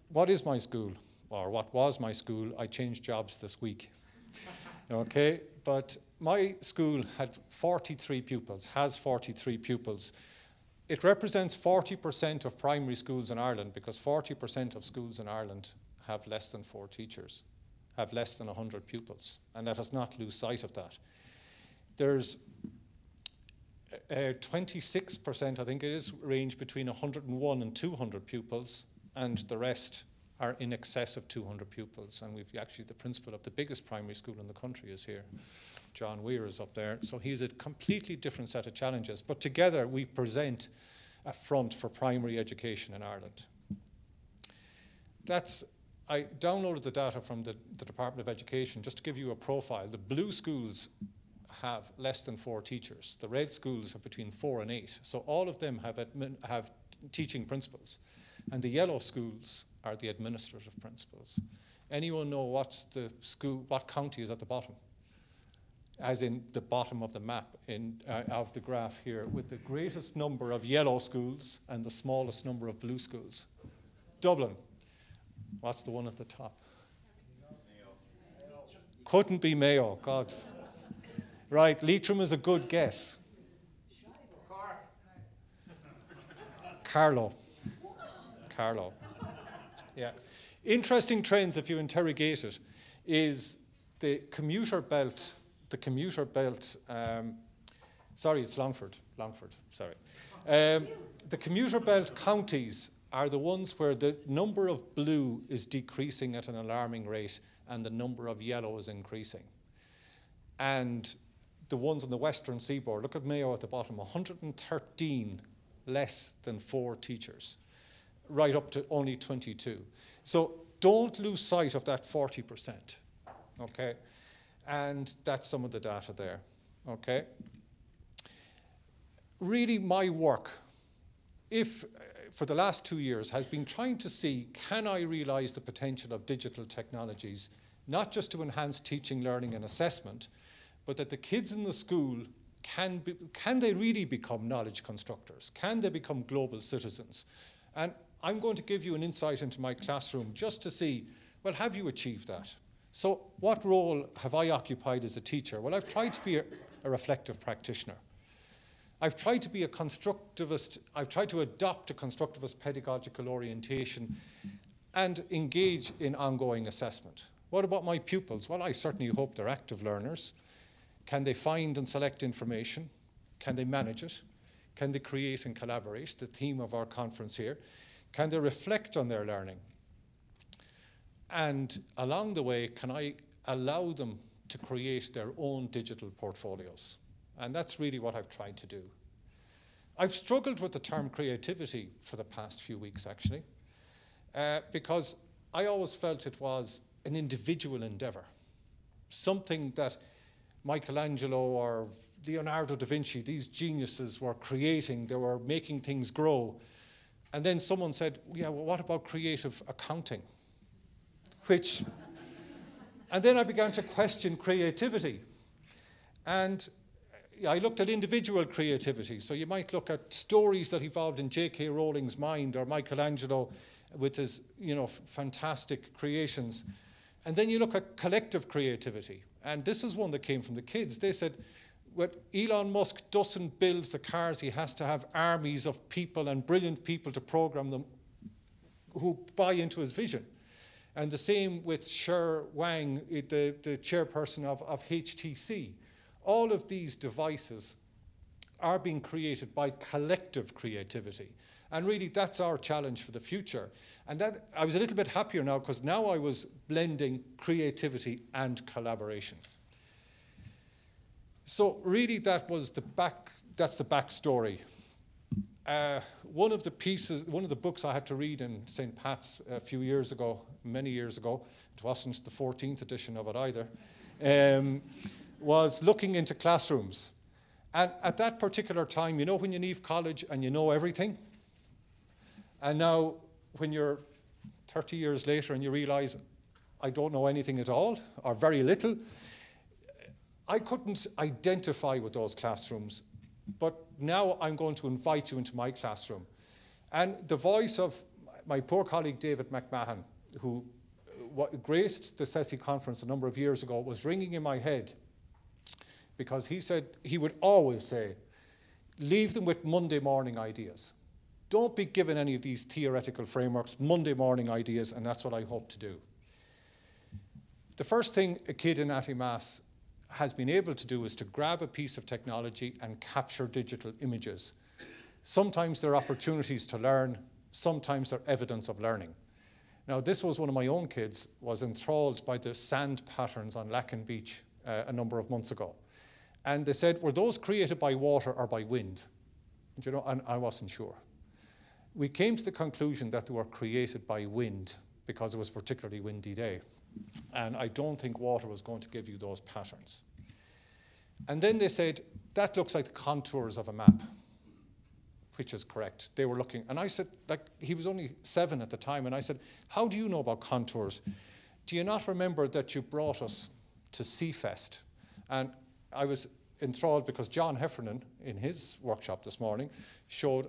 What is my school? Or what was my school? I changed jobs this week. Okay, but my school had 43 pupils, has 43 pupils. It represents 40% of primary schools in Ireland because 40% of schools in Ireland have less than 4 teachers, have less than 100 pupils, and let us not lose sight of that. There's 26%, I think it is, range between 101 and 200 pupils, and the rest are in excess of 200 pupils. And we've actually, the principal of the biggest primary school in the country is here. John Weir is up there. So he's a completely different set of challenges. But together we present a front for primary education in Ireland. I downloaded the data from the Department of Education just to give you a profile. The blue schools have less than 4 teachers. The red schools have between 4 and 8. So all of them have teaching principals. And the yellow schools are the administrative principals. Anyone know what county is at the bottom? As in the bottom of the map of the graph here, with the greatest number of yellow schools and the smallest number of blue schools. Dublin. What's the one at the top? Mayo. Couldn't be Mayo, God. Right, Leitrim is a good guess. Carlo. Carlo. Yeah. Interesting trends, if you interrogate it, is the commuter belt, sorry, it's Longford, sorry. The commuter belt counties are the ones where the number of blue is decreasing at an alarming rate and the number of yellow is increasing. And the ones on the western seaboard, look at Mayo at the bottom, 113 less than 4 teachers, right up to only 22. So don't lose sight of that 40%, okay? And that's some of the data there, okay? Really my work, for the last 2 years, has been trying to see, can I realize the potential of digital technologies, not just to enhance teaching, learning and assessment, but that the kids in the school, can they really become knowledge constructors? Can they become global citizens? And I'm going to give you an insight into my classroom just to see, well, have you achieved that? So what role have I occupied as a teacher? Well, I've tried to be a reflective practitioner. I've tried to be a constructivist, I've tried to adopt a constructivist pedagogical orientation and engage in ongoing assessment. What about my pupils? Well, I certainly hope they're active learners. Can they find and select information? Can they manage it? Can they create and collaborate? The theme of our conference here. Can they reflect on their learning? And along the way, can I allow them to create their own digital portfolios? And that's really what I've tried to do. I've struggled with the term creativity for the past few weeks, actually, because I always felt it was an individual endeavor, something that Michelangelo or Leonardo da Vinci, these geniuses were creating, they were making things grow. And then someone said, yeah, well, what about creative accounting? And then I began to question creativity. And I looked at individual creativity. So you might look at stories that evolved in J.K. Rowling's mind, or Michelangelo with his, fantastic creations. And then you look at collective creativity. And this is one that came from the kids. They said, well, Elon Musk doesn't build the cars. He has to have armies of people and brilliant people to program them who buy into his vision. And the same with Sher Wang, the chairperson of HTC. All of these devices are being created by collective creativity. And really, that's our challenge for the future. And that I was a little bit happier now, because now I was blending creativity and collaboration. So really, that's the backstory. One of the books I had to read in St. Pat's a few years ago, many years ago, it wasn't the 14th edition of it either, was looking into classrooms. And at that particular time, when you leave college and you know everything, and now when you're 30 years later and you realize, I don't know anything at all, or very little, I couldn't identify with those classrooms. But now I'm going to invite you into my classroom. And the voice of my poor colleague David McMahon, who graced the CESI conference a number of years ago, was ringing in my head, because he said, he would always say, leave them with Monday morning ideas. Don't be given any of these theoretical frameworks, Monday morning ideas, and that's what I hope to do. The first thing a kid in Attimas has been able to do is to grab a piece of technology and capture digital images. Sometimes they're opportunities to learn, sometimes they're evidence of learning. Now, this was one of my own kids, was enthralled by the sand patterns on Lacken Beach a number of months ago. And they said, were those created by water or by wind? And I wasn't sure. We came to the conclusion that they were created by wind because it was a particularly windy day. And I don't think water was going to give you those patterns. And then they said, that looks like the contours of a map, which is correct. They were looking, and I said, he was only 7 at the time, and I said, how do you know about contours? Do you not remember that you brought us to Seafest? And I was enthralled because John Heffernan, in his workshop this morning, showed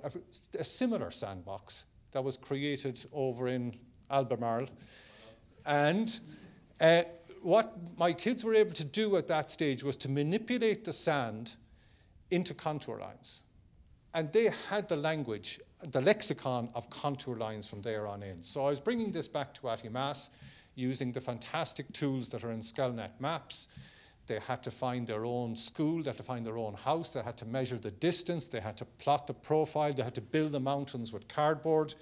a similar sandbox that was created over in Albemarle. And what my kids were able to do at that stage was to manipulate the sand into contour lines. And they had the language, the lexicon of contour lines from there on in. So I was bringing this back to Attimass using the fantastic tools that are in SkelNet Maps. They had to find their own school, they had to find their own house, they had to measure the distance, they had to plot the profile, they had to build the mountains with cardboard.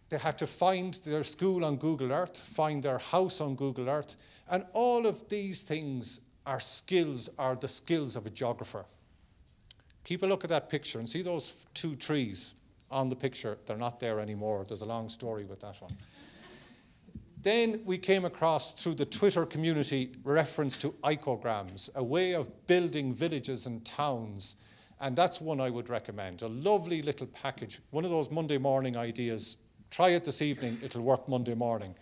They had to find their school on Google Earth, find their house on Google Earth. And all of these things are the skills of a geographer. Keep a look at that picture and see those 2 trees on the picture. They're not there anymore. There's a long story with that one. Then we came across through the Twitter community reference to icograms, a way of building villages and towns. And that's one I would recommend. A lovely little package, one of those Monday morning ideas. Try it this evening, it'll work Monday morning.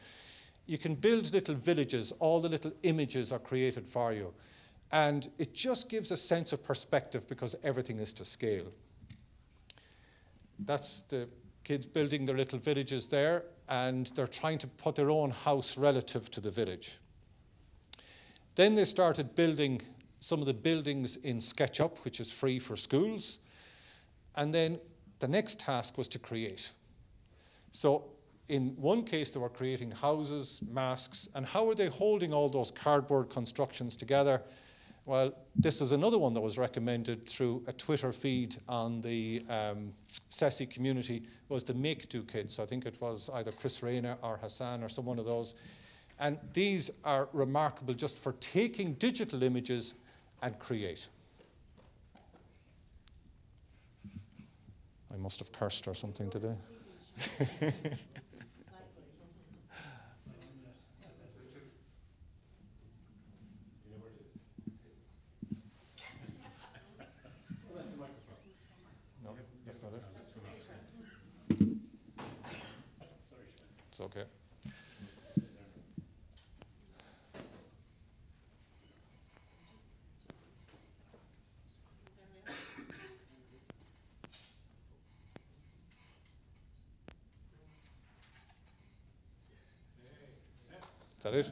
You can build little villages, all the little images are created for you. And it just gives a sense of perspective because everything is to scale. That's the kids building their little villages there, and they're trying to put their own house relative to the village. Then they started building some of the buildings in SketchUp, which is free for schools. And then the next task was to create. So in one case, they were creating houses, masks, and how are they holding all those cardboard constructions together? Well, this is another one that was recommended through a Twitter feed on the CESI community, was the Make-Do kids. I think it was either Chris Rayner or Hassan or some one of those. And these are remarkable just for taking digital images and create. I must have cursed or something today. No, that's not it. It's okay. Is that it?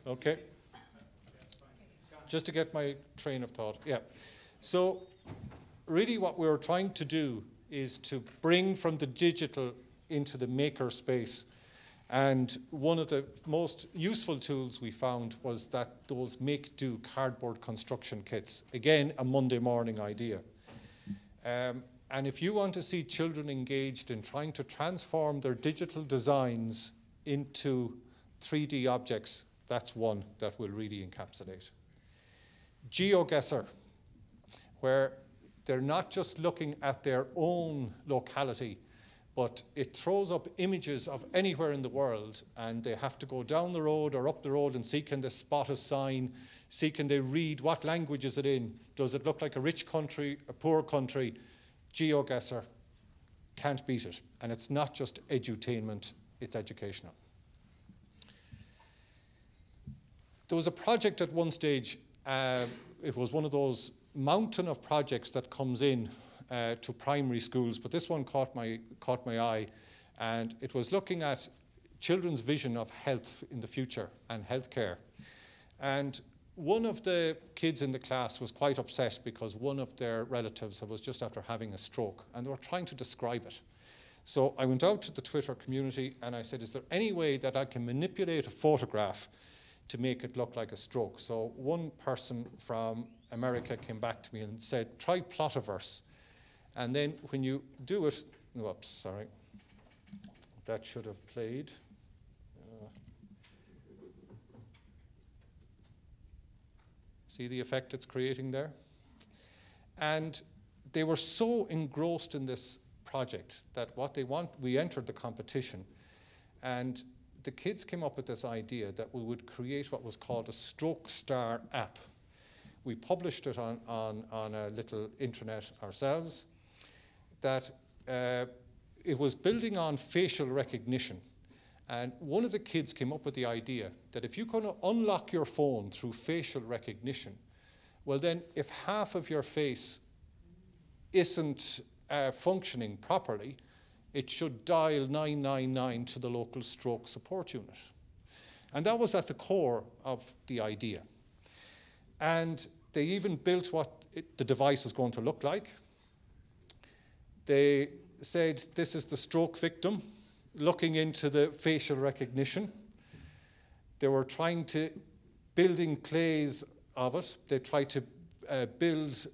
Okay. Just to get my train of thought. Yeah. So really what we were trying to do is to bring from the digital into the maker space. And one of the most useful tools we found was that those make-do cardboard construction kits. Again, a Monday morning idea. And if you want to see children engaged in trying to transform their digital designs into 3D objects, that's one that will really encapsulate. GeoGuessr, where they're not just looking at their own locality, but it throws up images of anywhere in the world, and they have to go down the road or up the road and see can they spot a sign, see can they read what language is it in, does it look like a rich country, a poor country. GeoGuessr can't beat it, and it's not just edutainment, it's educational. There was a project at one stage, it was one of those mountain of projects that comes in to primary schools, but this one caught my eye, and it was looking at children's vision of health in the future and healthcare. And one of the kids in the class was quite upset because one of their relatives was just after having a stroke, and they were trying to describe it. So I went out to the Twitter community and I said, is there any way that I can manipulate a photograph to make it look like a stroke? So one person from America came back to me and said, try Plotiverse. And then when you do it, whoops, sorry, that should have played. See the effect it's creating there? And they were so engrossed in this project that what they want, we entered the competition, and the kids came up with this idea that we would create what was called a Stroke Star app. We published it on a little intranet ourselves, that it was building on facial recognition. And one of the kids came up with the idea that if you can unlock your phone through facial recognition, well then if half of your face isn't functioning properly, it should dial 999 to the local stroke support unit. And that was at the core of the idea. And they even built what the device was going to look like. They said, this is the stroke victim, looking into the facial recognition. They were trying to building clays of it. They tried to build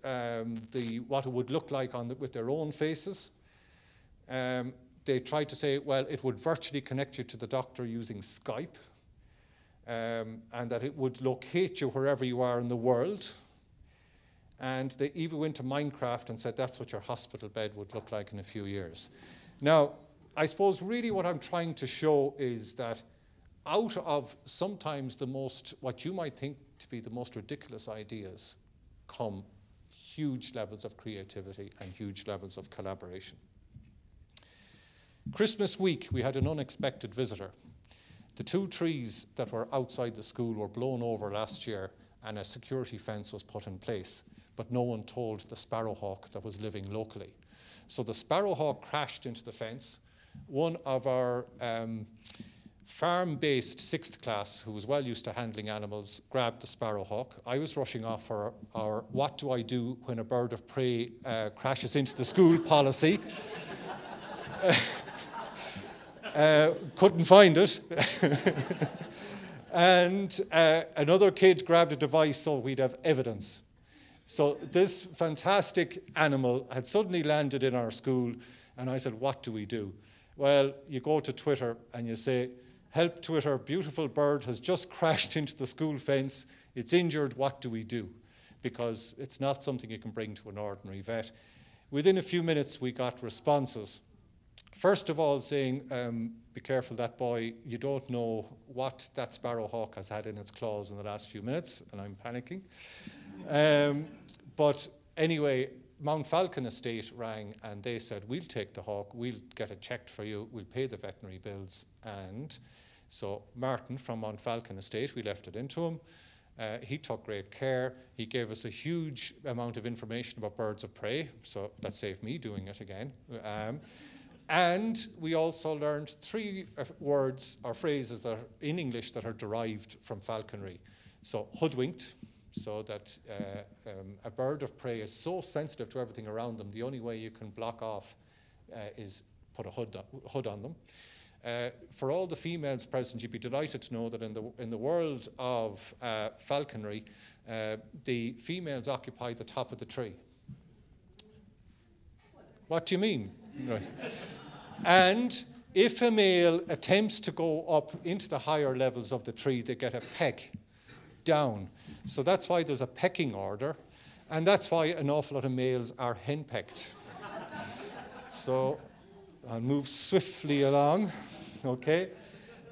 what it would look like with their own faces. They tried to say, well, it would virtually connect you to the doctor using Skype, and that it would locate you wherever you are in the world. And they even went to Minecraft and said that's what your hospital bed would look like in a few years. Now, I suppose really what I'm trying to show is that out of sometimes what you might think to be the most ridiculous ideas come huge levels of creativity and huge levels of collaboration. Christmas week, we had an unexpected visitor. The 2 trees that were outside the school were blown over last year and a security fence was put in place, but no one told the sparrowhawk that was living locally. So the sparrowhawk crashed into the fence. One of our farm-based 6th class, who was well used to handling animals, grabbed the sparrowhawk. I was rushing off for our what do I do when a bird of prey crashes into the school policy. Couldn't find it. And another kid grabbed a device so we'd have evidence. So this fantastic animal had suddenly landed in our school, and I said, what do we do? Well, you go to Twitter and you say, help Twitter, beautiful bird has just crashed into the school fence. It's injured, what do we do? Because it's not something you can bring to an ordinary vet. Within a few minutes, we got responses. First of all, saying, be careful that boy, you don't know what that sparrowhawk has had in its claws in the last few minutes, and I'm panicking. But anyway, Mount Falcon Estate rang and they said, we'll take the hawk, we'll get it checked for you, we'll pay the veterinary bills. And so Martin from Mount Falcon Estate, we left it into him. He took great care. He gave us a huge amount of information about birds of prey, so that saved me doing it again. And we also learned 3 words or phrases that are in English that are derived from falconry. So hoodwinked, so that a bird of prey is so sensitive to everything around them, the only way you can block off is put a hood on them. For all the females present, you'd be delighted to know that in the world of falconry, the females occupy the top of the tree. What do you mean? Right. And if a male attempts to go up into the higher levels of the tree, they get a peck down. So that's why there's a pecking order, and that's why an awful lot of males are henpecked. So I'll move swiftly along, okay?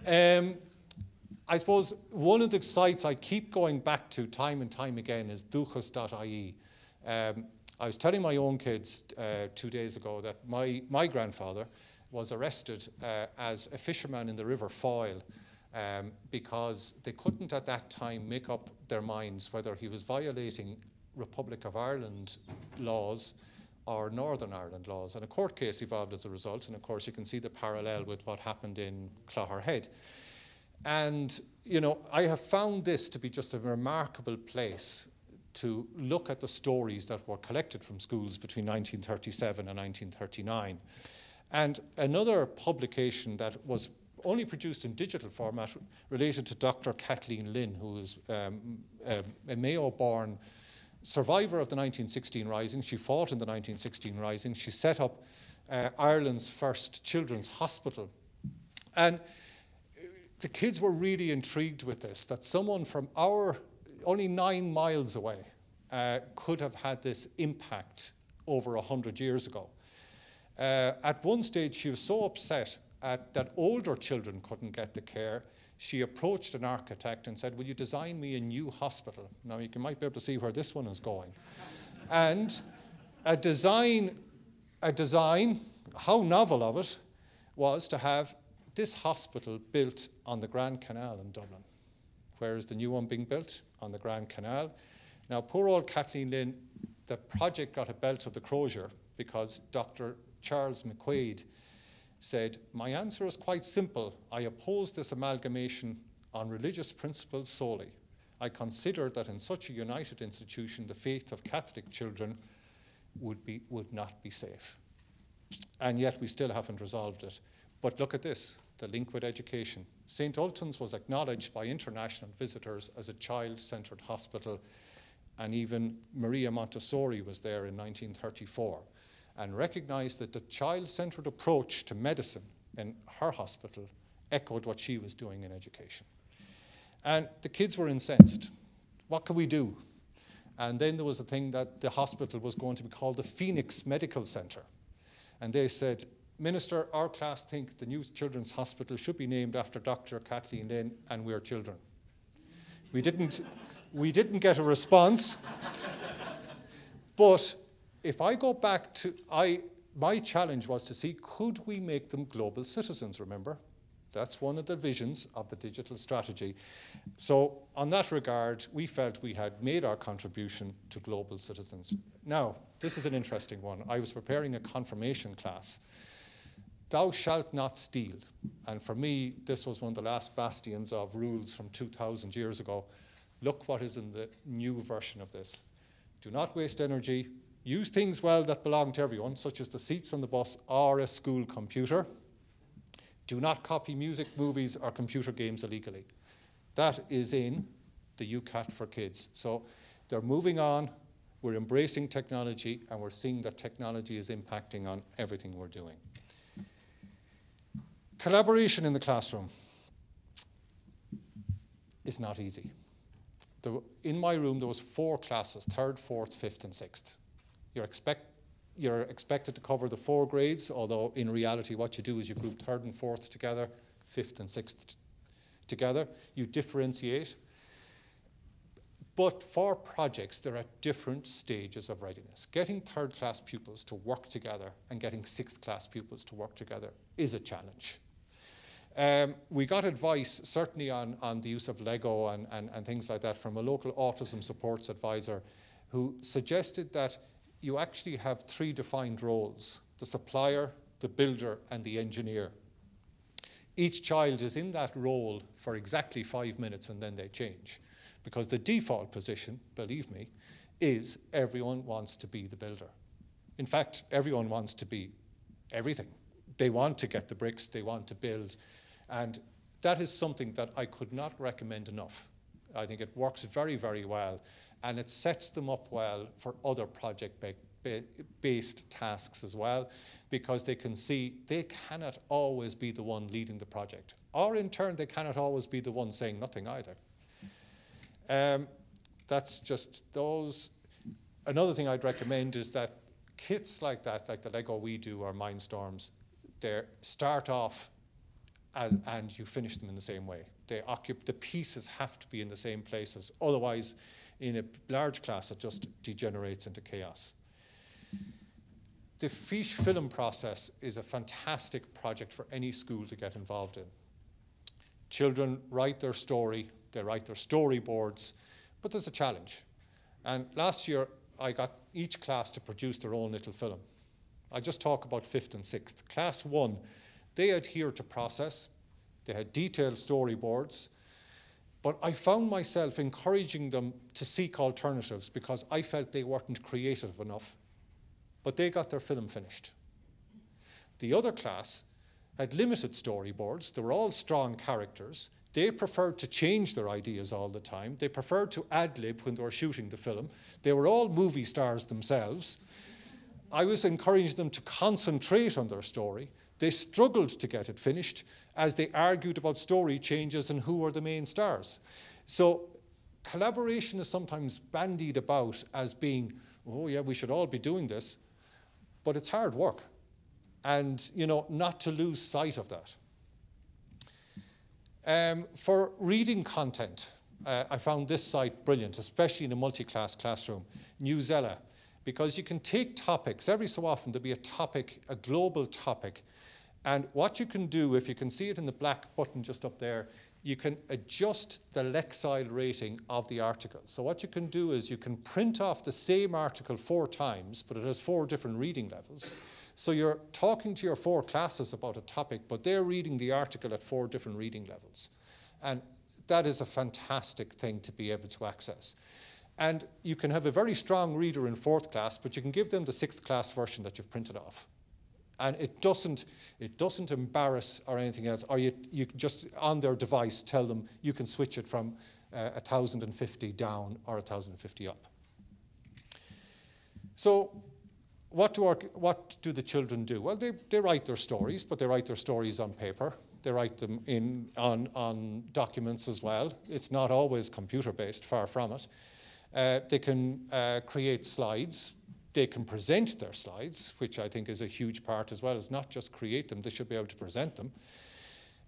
I suppose one of the sites I keep going back to time and time again is duchas.ie. I was telling my own kids 2 days ago that my grandfather was arrested as a fisherman in the River Foyle because they couldn't at that time make up their minds whether he was violating Republic of Ireland laws or Northern Ireland laws. And a court case evolved as a result, and of course you can see the parallel with what happened in Clogherhead. And, you know, I have found this to be just a remarkable place to look at the stories that were collected from schools between 1937 and 1939. And another publication that was only produced in digital format related to Dr. Kathleen Lynn, who is a Mayo-born survivor of the 1916 Rising. She fought in the 1916 Rising. She set up Ireland's first children's hospital. And the kids were really intrigued with this, that someone from only 9 miles away could have had this impact over 100 years ago. At one stage, she was so upset that older children couldn't get the care, she approached an architect and said, will you design me a new hospital? Now, you might be able to see where this one is going. And a design, how novel of it, was to have this hospital built on the Grand Canal in Dublin. Where is the new one being built? On the Grand Canal. Now, poor old Kathleen Lynn, the project got a belt of the crozier because Dr. Charles McQuaid said, my answer is quite simple. I oppose this amalgamation on religious principles solely. I consider that in such a united institution, the faith of Catholic children would not be safe. and yet we still haven't resolved it. But look at this, the link with education. St. Ultan's was acknowledged by international visitors as a child-centred hospital, and even Maria Montessori was there in 1934 and recognised that the child-centred approach to medicine in her hospital echoed what she was doing in education. And the kids were incensed. What can we do? And then there was a thing that the hospital was going to be called the Phoenix Medical Centre. And they said, Minister, our class think the new children's hospital should be named after Dr. Kathleen Lynn, and we're children. We didn't get a response. But if I go back to, my challenge was to see, could we make them global citizens, remember? That's one of the visions of the digital strategy. So on that regard, we felt we had made our contribution to global citizens. Now, this is an interesting one. I was preparing a confirmation class. Thou shalt not steal. And for me, this was one of the last bastions of rules from 2,000 years ago. Look what is in the new version of this. Do not waste energy. Use things well that belong to everyone, such as the seats on the bus or a school computer. Do not copy music, movies, or computer games illegally. That is in the UCAT for kids. So they're moving on, we're embracing technology, and we're seeing that technology is impacting on everything we're doing. Collaboration in the classroom is not easy. In my room, there was 4 classes, 3rd, 4th, 5th, and 6th. You're expected to cover the 4 grades, although in reality what you do is you group 3rd and 4th together, 5th and 6th together. You differentiate. But for projects, there are different stages of readiness. Getting 3rd class pupils to work together and getting 6th class pupils to work together is a challenge. We got advice, certainly on the use of Lego and things like that, from a local autism supports advisor who suggested that you actually have 3 defined roles: the supplier, the builder, and the engineer. Each child is in that role for exactly 5 minutes and then they change. Because the default position, believe me, is everyone wants to be the builder. In fact, everyone wants to be everything. They want to get the bricks, they want to build. And that is something that I could not recommend enough. I think it works very, very well. And it sets them up well for other project-based tasks as well, because they can see they cannot always be the one leading the project. Or in turn, they cannot always be the one saying nothing either. That's just those. Another thing I'd recommend is that kits like that, like the Lego we do or Mindstorms, they start off and you finish them in the same way. The pieces have to be in the same places. Otherwise, in a large class, it just degenerates into chaos. The fiche film process is a fantastic project for any school to get involved in. Children write their story, they write their storyboards, but there's a challenge. And last year, I got each class to produce their own little film. I'll just talk about 5th and 6th. Class 1, they adhered to process, they had detailed storyboards, but I found myself encouraging them to seek alternatives because I felt they weren't creative enough. But they got their film finished. The other class had limited storyboards. They were all strong characters. They preferred to change their ideas all the time. They preferred to ad-lib when they were shooting the film. They were all movie stars themselves. I was encouraging them to concentrate on their story. They struggled to get it finished as they argued about story changes and who were the main stars. So collaboration is sometimes bandied about as being, oh yeah, we should all be doing this, but it's hard work. And, you know, not to lose sight of that. For reading content, I found this site brilliant, especially in a multi-class classroom, Newsella, because you can take topics. Every so often there'll be a topic, a global topic, and what you can do, if you can see it in the black button just up there, you can adjust the Lexile rating of the article. So what you can do is you can print off the same article 4 times, but it has 4 different reading levels. So you're talking to your 4 classes about a topic, but they're reading the article at 4 different reading levels. And that is a fantastic thing to be able to access. And you can have a very strong reader in 4th class, but you can give them the 6th class version that you've printed off. And it doesn't embarrass or anything else, or you just on their device tell them you can switch it from 1050 down or 1050 up. So what do the children do? Well, they write their stories, but they write their stories on paper. They write them on documents as well. It's not always computer-based, far from it. They can create slides. They can present their slides, which I think is a huge part as well. It's not just create them, they should be able to present them.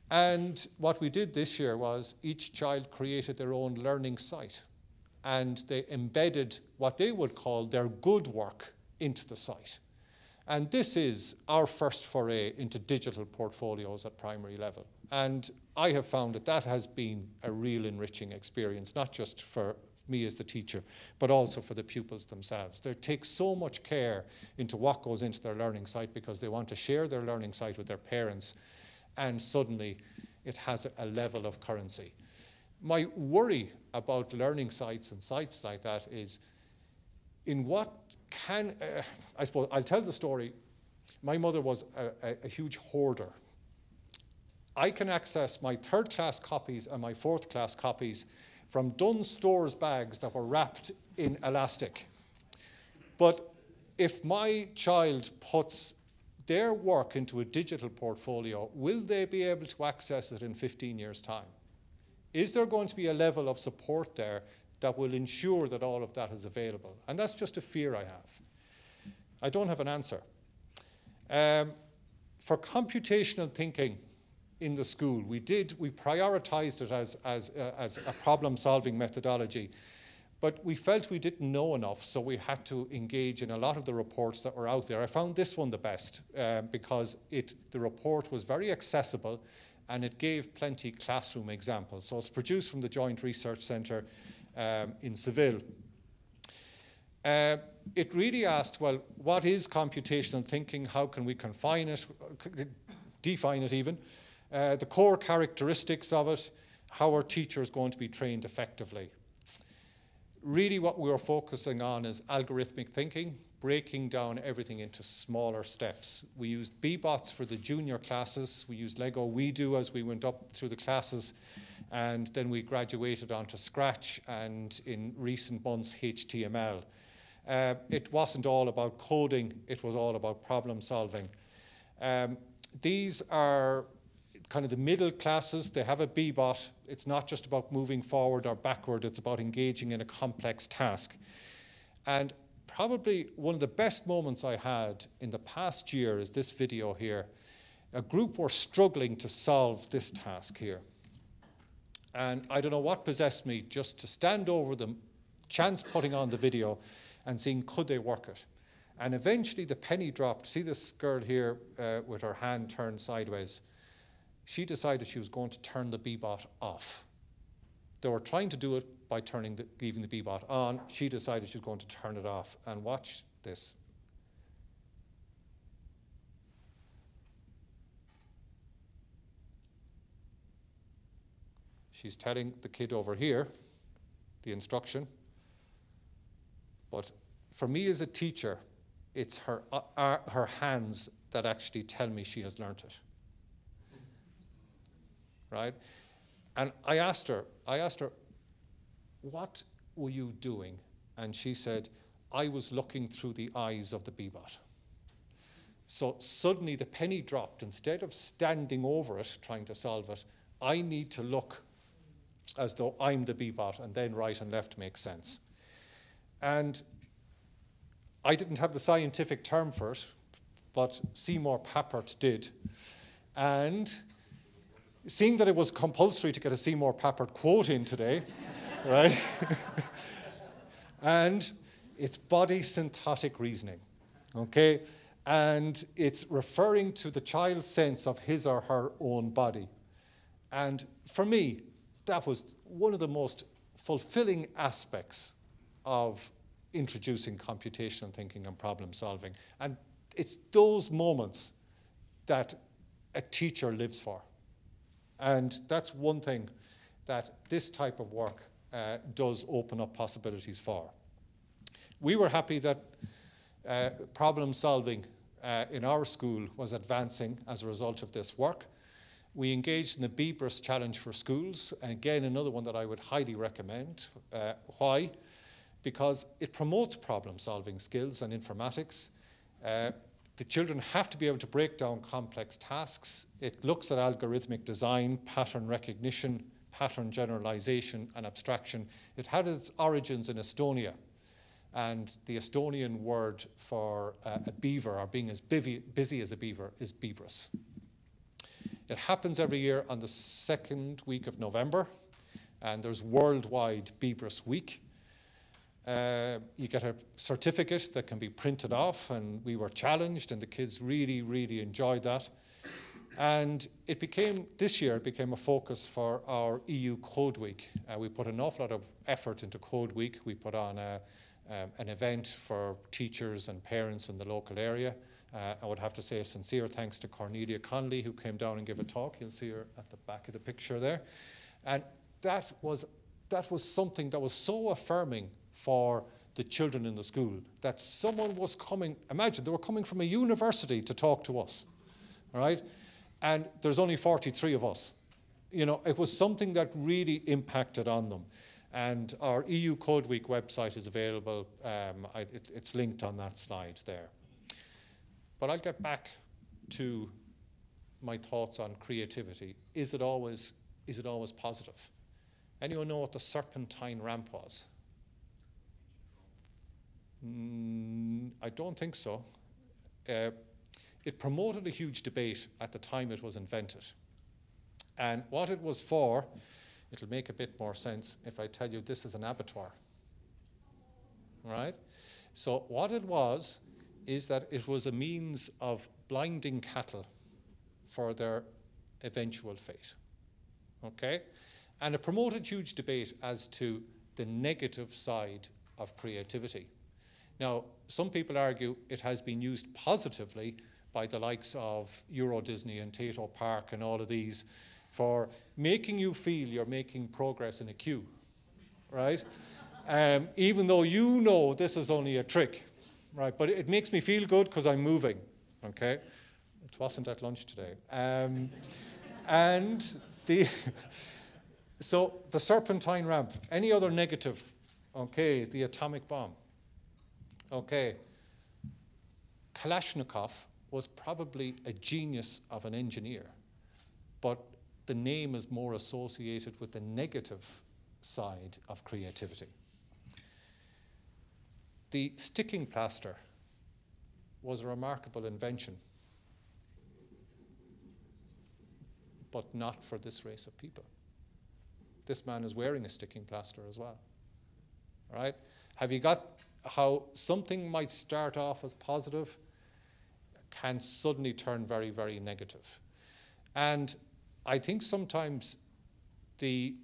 And what we did this year was each child created their own learning site, and they embedded what they would call their good work into the site. And this is our first foray into digital portfolios at primary level. And I have found that has been a real enriching experience, not just for me as the teacher, but also for the pupils themselves. They take so much care into what goes into their learning site because they want to share their learning site with their parents, and suddenly it has a level of currency. My worry about learning sites and sites like that is in what can, I suppose, I'll tell the story. My mother was a huge hoarder. I can access my 3rd class copies and my 4th class copies from Dunnes Stores bags that were wrapped in elastic. But if my child puts their work into a digital portfolio, will they be able to access it in 15 years' time? Is there going to be a level of support there that will ensure that all of that is available? And that's just a fear I have. I don't have an answer. For computational thinking in the school, we prioritized it as a problem-solving methodology, but we felt we didn't know enough, so we had to engage in a lot of the reports that were out there. I found this one the best because the report was very accessible and it gave plenty classroom examples. So it's produced from the Joint Research Centre in Seville. It really asked, well, what is computational thinking? How can we confine it, define it even? The core characteristics of it, how are teachers going to be trained effectively? Really what we were focusing on is algorithmic thinking, breaking down everything into smaller steps. We used Bbots for the junior classes. We used Lego WeDo as we went up through the classes. And then we graduated onto Scratch and in recent months HTML. It wasn't all about coding, it was all about problem solving. These are kind of the middle classes. They have a Bbot. It's not just about moving forward or backward, it's about engaging in a complex task. And probably one of the best moments I had in the past year is this video here. A group were struggling to solve this task here. And I don't know what possessed me just to stand over them, chance putting on the video and seeing could they work it. And eventually the penny dropped. See this girl here with her hand turned sideways. She decided she was going to turn the Bbot off. They were trying to do it by leaving the Bbot on. She decided she was going to turn it off. And watch this. She's telling the kid over here the instruction. But for me as a teacher, it's her hands that actually tell me she has learnt it. Right? And I asked her, what were you doing? And she said, I was looking through the eyes of the Bbot. So suddenly the penny dropped. Instead of standing over it, trying to solve it, I need to look as though I'm the Bbot, and then right and left makes sense. And I didn't have the scientific term for it, but Seymour Papert did. And seeing that it was compulsory to get a Seymour Papert quote in today, right? And it's body syntactic reasoning, okay? And it's referring to the child's sense of his or her own body. And for me, that was one of the most fulfilling aspects of introducing computational thinking and problem solving. And it's those moments that a teacher lives for. And that's one thing that this type of work does open up possibilities for. We were happy that problem solving in our school was advancing as a result of this work. We engaged in the Bebrus Challenge for Schools, and again, another one that I would highly recommend. Why? Because it promotes problem-solving skills and informatics. The children have to be able to break down complex tasks. It looks at algorithmic design, pattern recognition, pattern generalization, and abstraction. It had its origins in Estonia. And the Estonian word for a beaver, or being as busy as a beaver, is Bebrus. It happens every year on the second week of November, and there's worldwide Bebrus Week. You get a certificate that can be printed off, and we were challenged, and the kids really, really enjoyed that. And this year, it became a focus for our EU Code Week. We put an awful lot of effort into Code Week. We put on an event for teachers and parents in the local area. I would have to say a sincere thanks to Cornelia Connolly, who came down and gave a talk. You'll see her at the back of the picture there. And that was something that was so affirming for the children in the school, that someone was coming, imagine, they were coming from a university to talk to us, all right? And there's only 43 of us. You know, it was something that really impacted on them. And our EU Code Week website is available. It's linked on that slide there. But I'll get back to my thoughts on creativity. Is it always positive? Anyone know what the serpentine ramp was? I don't think so. It promoted a huge debate at the time it was invented. And what it was for, it'll make a bit more sense if I tell you this is an abattoir. Right? So what it was is that it was a means of blinding cattle for their eventual fate. Okay? And it promoted huge debate as to the negative side of creativity. Now, some people argue it has been used positively by the likes of Euro Disney and Tato Park and all of these for making you feel you're making progress in a queue, right? Even though you know this is only a trick, right? But it makes me feel good because I'm moving, okay? It wasn't at lunch today. So the serpentine ramp, any other negative? Okay, the atomic bomb. Okay, Kalashnikov was probably a genius of an engineer, but the name is more associated with the negative side of creativity. The sticking plaster was a remarkable invention, but not for this race of people. This man is wearing a sticking plaster as well, right? Have you got how something might start off as positive can suddenly turn very, very negative? And I think sometimes the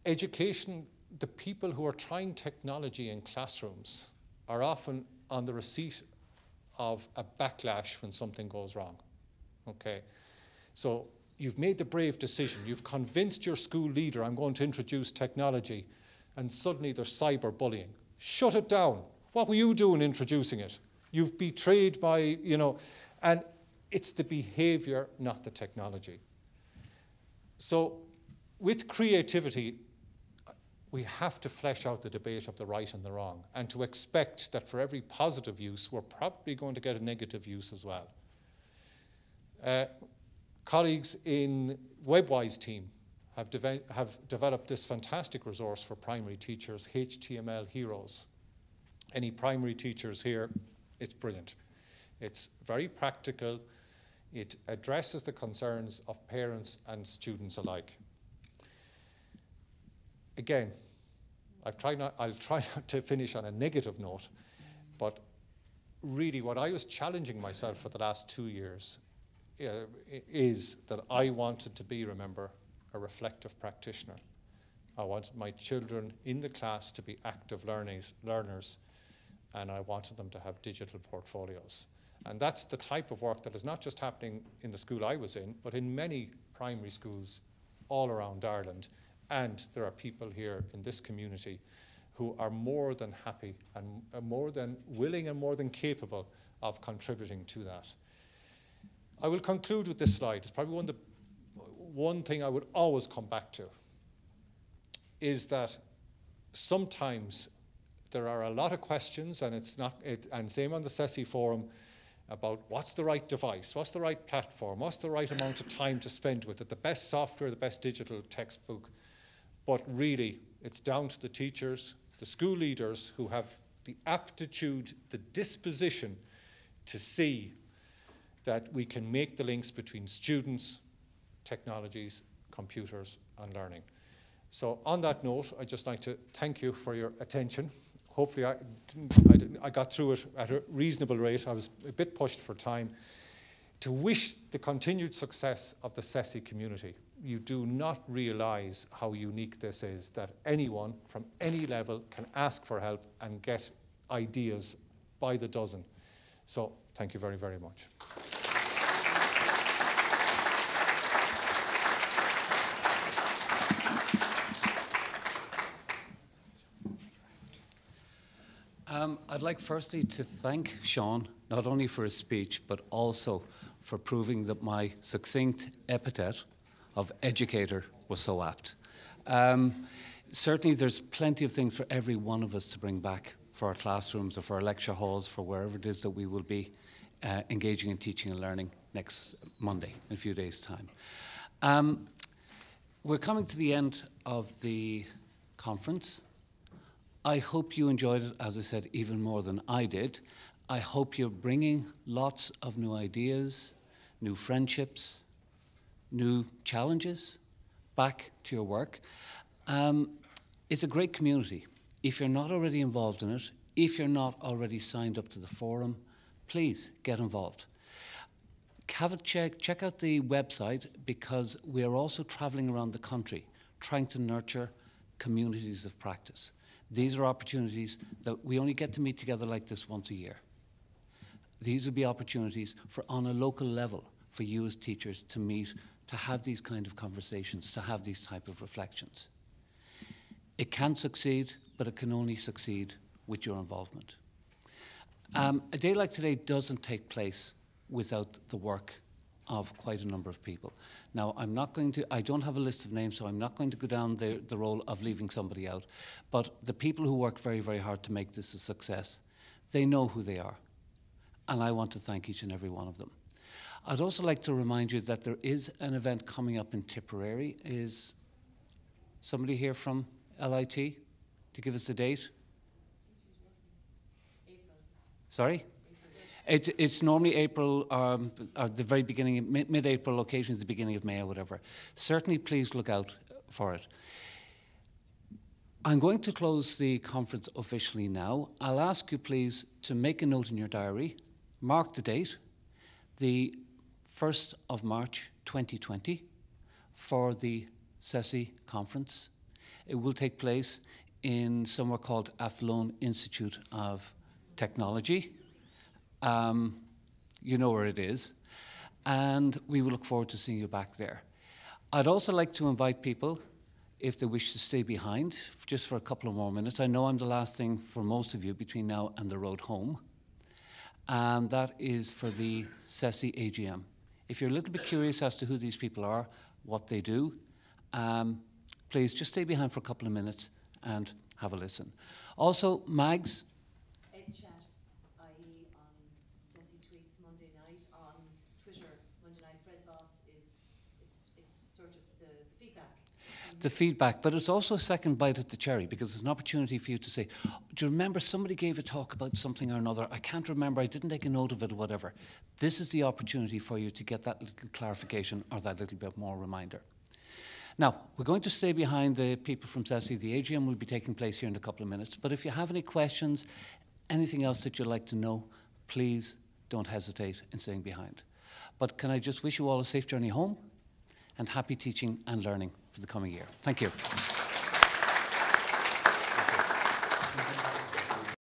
education, the people who are trying technology in classrooms are often on the receipt of a backlash when something goes wrong, okay? So you've made the brave decision, you've convinced your school leader, I'm going to introduce technology, and suddenly there's cyberbullying. Shut it down. What were you doing introducing it? You've betrayed by, you know, and it's the behavior, not the technology. So with creativity, we have to flesh out the debate of the right and the wrong, and to expect that for every positive use, we're probably going to get a negative use as well. Colleagues in WebWise team have developed this fantastic resource for primary teachers, HTML Heroes. Any primary teachers here, it's brilliant. It's very practical. It addresses the concerns of parents and students alike. Again, I'll try not to finish on a negative note, but really what I was challenging myself for the last 2 years is that I wanted to be, remember, a reflective practitioner. I wanted my children in the class to be active learners, and I wanted them to have digital portfolios. And that's the type of work that is not just happening in the school I was in, but in many primary schools all around Ireland. And there are people here in this community who are more than happy and more than willing and more than capable of contributing to that. I will conclude with this slide. It's probably one thing I would always come back to, is that sometimes there are a lot of questions, and and same on the CESI forum, about what's the right device, what's the right platform, what's the right amount of time to spend with it, the best software, the best digital textbook. But really, it's down to the teachers, the school leaders, who have the aptitude, the disposition to see that we can make the links between students, technologies, computers, and learning. So on that note, I'd just like to thank you for your attention. Hopefully I got through it at a reasonable rate. I was a bit pushed for time. To wish the continued success of the CESI community. You do not realize how unique this is, that anyone from any level can ask for help and get ideas by the dozen. So thank you very, very much. I'd like firstly to thank Sean, not only for his speech, but also for proving that my succinct epithet of educator was so apt. Certainly there's plenty of things for every one of us to bring back for our classrooms or for our lecture halls, for wherever it is that we will be engaging in teaching and learning next Monday, in a few days' time. We're coming to the end of the conference. I hope you enjoyed it, as I said, even more than I did. I hope you're bringing lots of new ideas, new friendships, new challenges back to your work. It's a great community. If you're not already involved in it, if you're not already signed up to the forum, please get involved. Have a check out the website, because we are also traveling around the country trying to nurture communities of practice. These are opportunities that we only get to meet together like this once a year. These would be opportunities for, on a local level, for you as teachers to meet, to have these kind of conversations, to have these type of reflections. It can succeed, but it can only succeed with your involvement. A day like today doesn't take place without the work of quite a number of people. Now, I don't have a list of names, so I'm not going to go down the role of leaving somebody out, but the people who work very, very hard to make this a success, they know who they are, and I want to thank each and every one of them. I'd also like to remind you that there is an event coming up in Tipperary. Is somebody here from LIT to give us the date? April. Sorry? It's normally April, or the very beginning, mid-April, occasionally the beginning of May or whatever. Certainly, please look out for it. I'm going to close the conference officially now. I'll ask you, please, to make a note in your diary, mark the date, the 1st of March 2020, for the CESI conference. It will take place in somewhere called Athlone Institute of Technology. You know where it is, and we will look forward to seeing you back there. I'd also like to invite people, if they wish to stay behind, just for a couple of more minutes. I know I'm the last thing for most of you between now and the road home, and that is for the CESI AGM. If you're a little bit curious as to who these people are, what they do, please just stay behind for a couple of minutes and have a listen. Also, Mags, the feedback, but it's also a second bite at the cherry, because it's an opportunity for you to say, do you remember somebody gave a talk about something or another? I can't remember, I didn't take a note of it or whatever. This is the opportunity for you to get that little clarification or that little bit more reminder. Now, we're going to stay behind the people from CESI. The AGM will be taking place here in a couple of minutes, but if you have any questions, anything else that you'd like to know, please don't hesitate in staying behind. But can I just wish you all a safe journey home, and happy teaching and learning for the coming year. Thank you.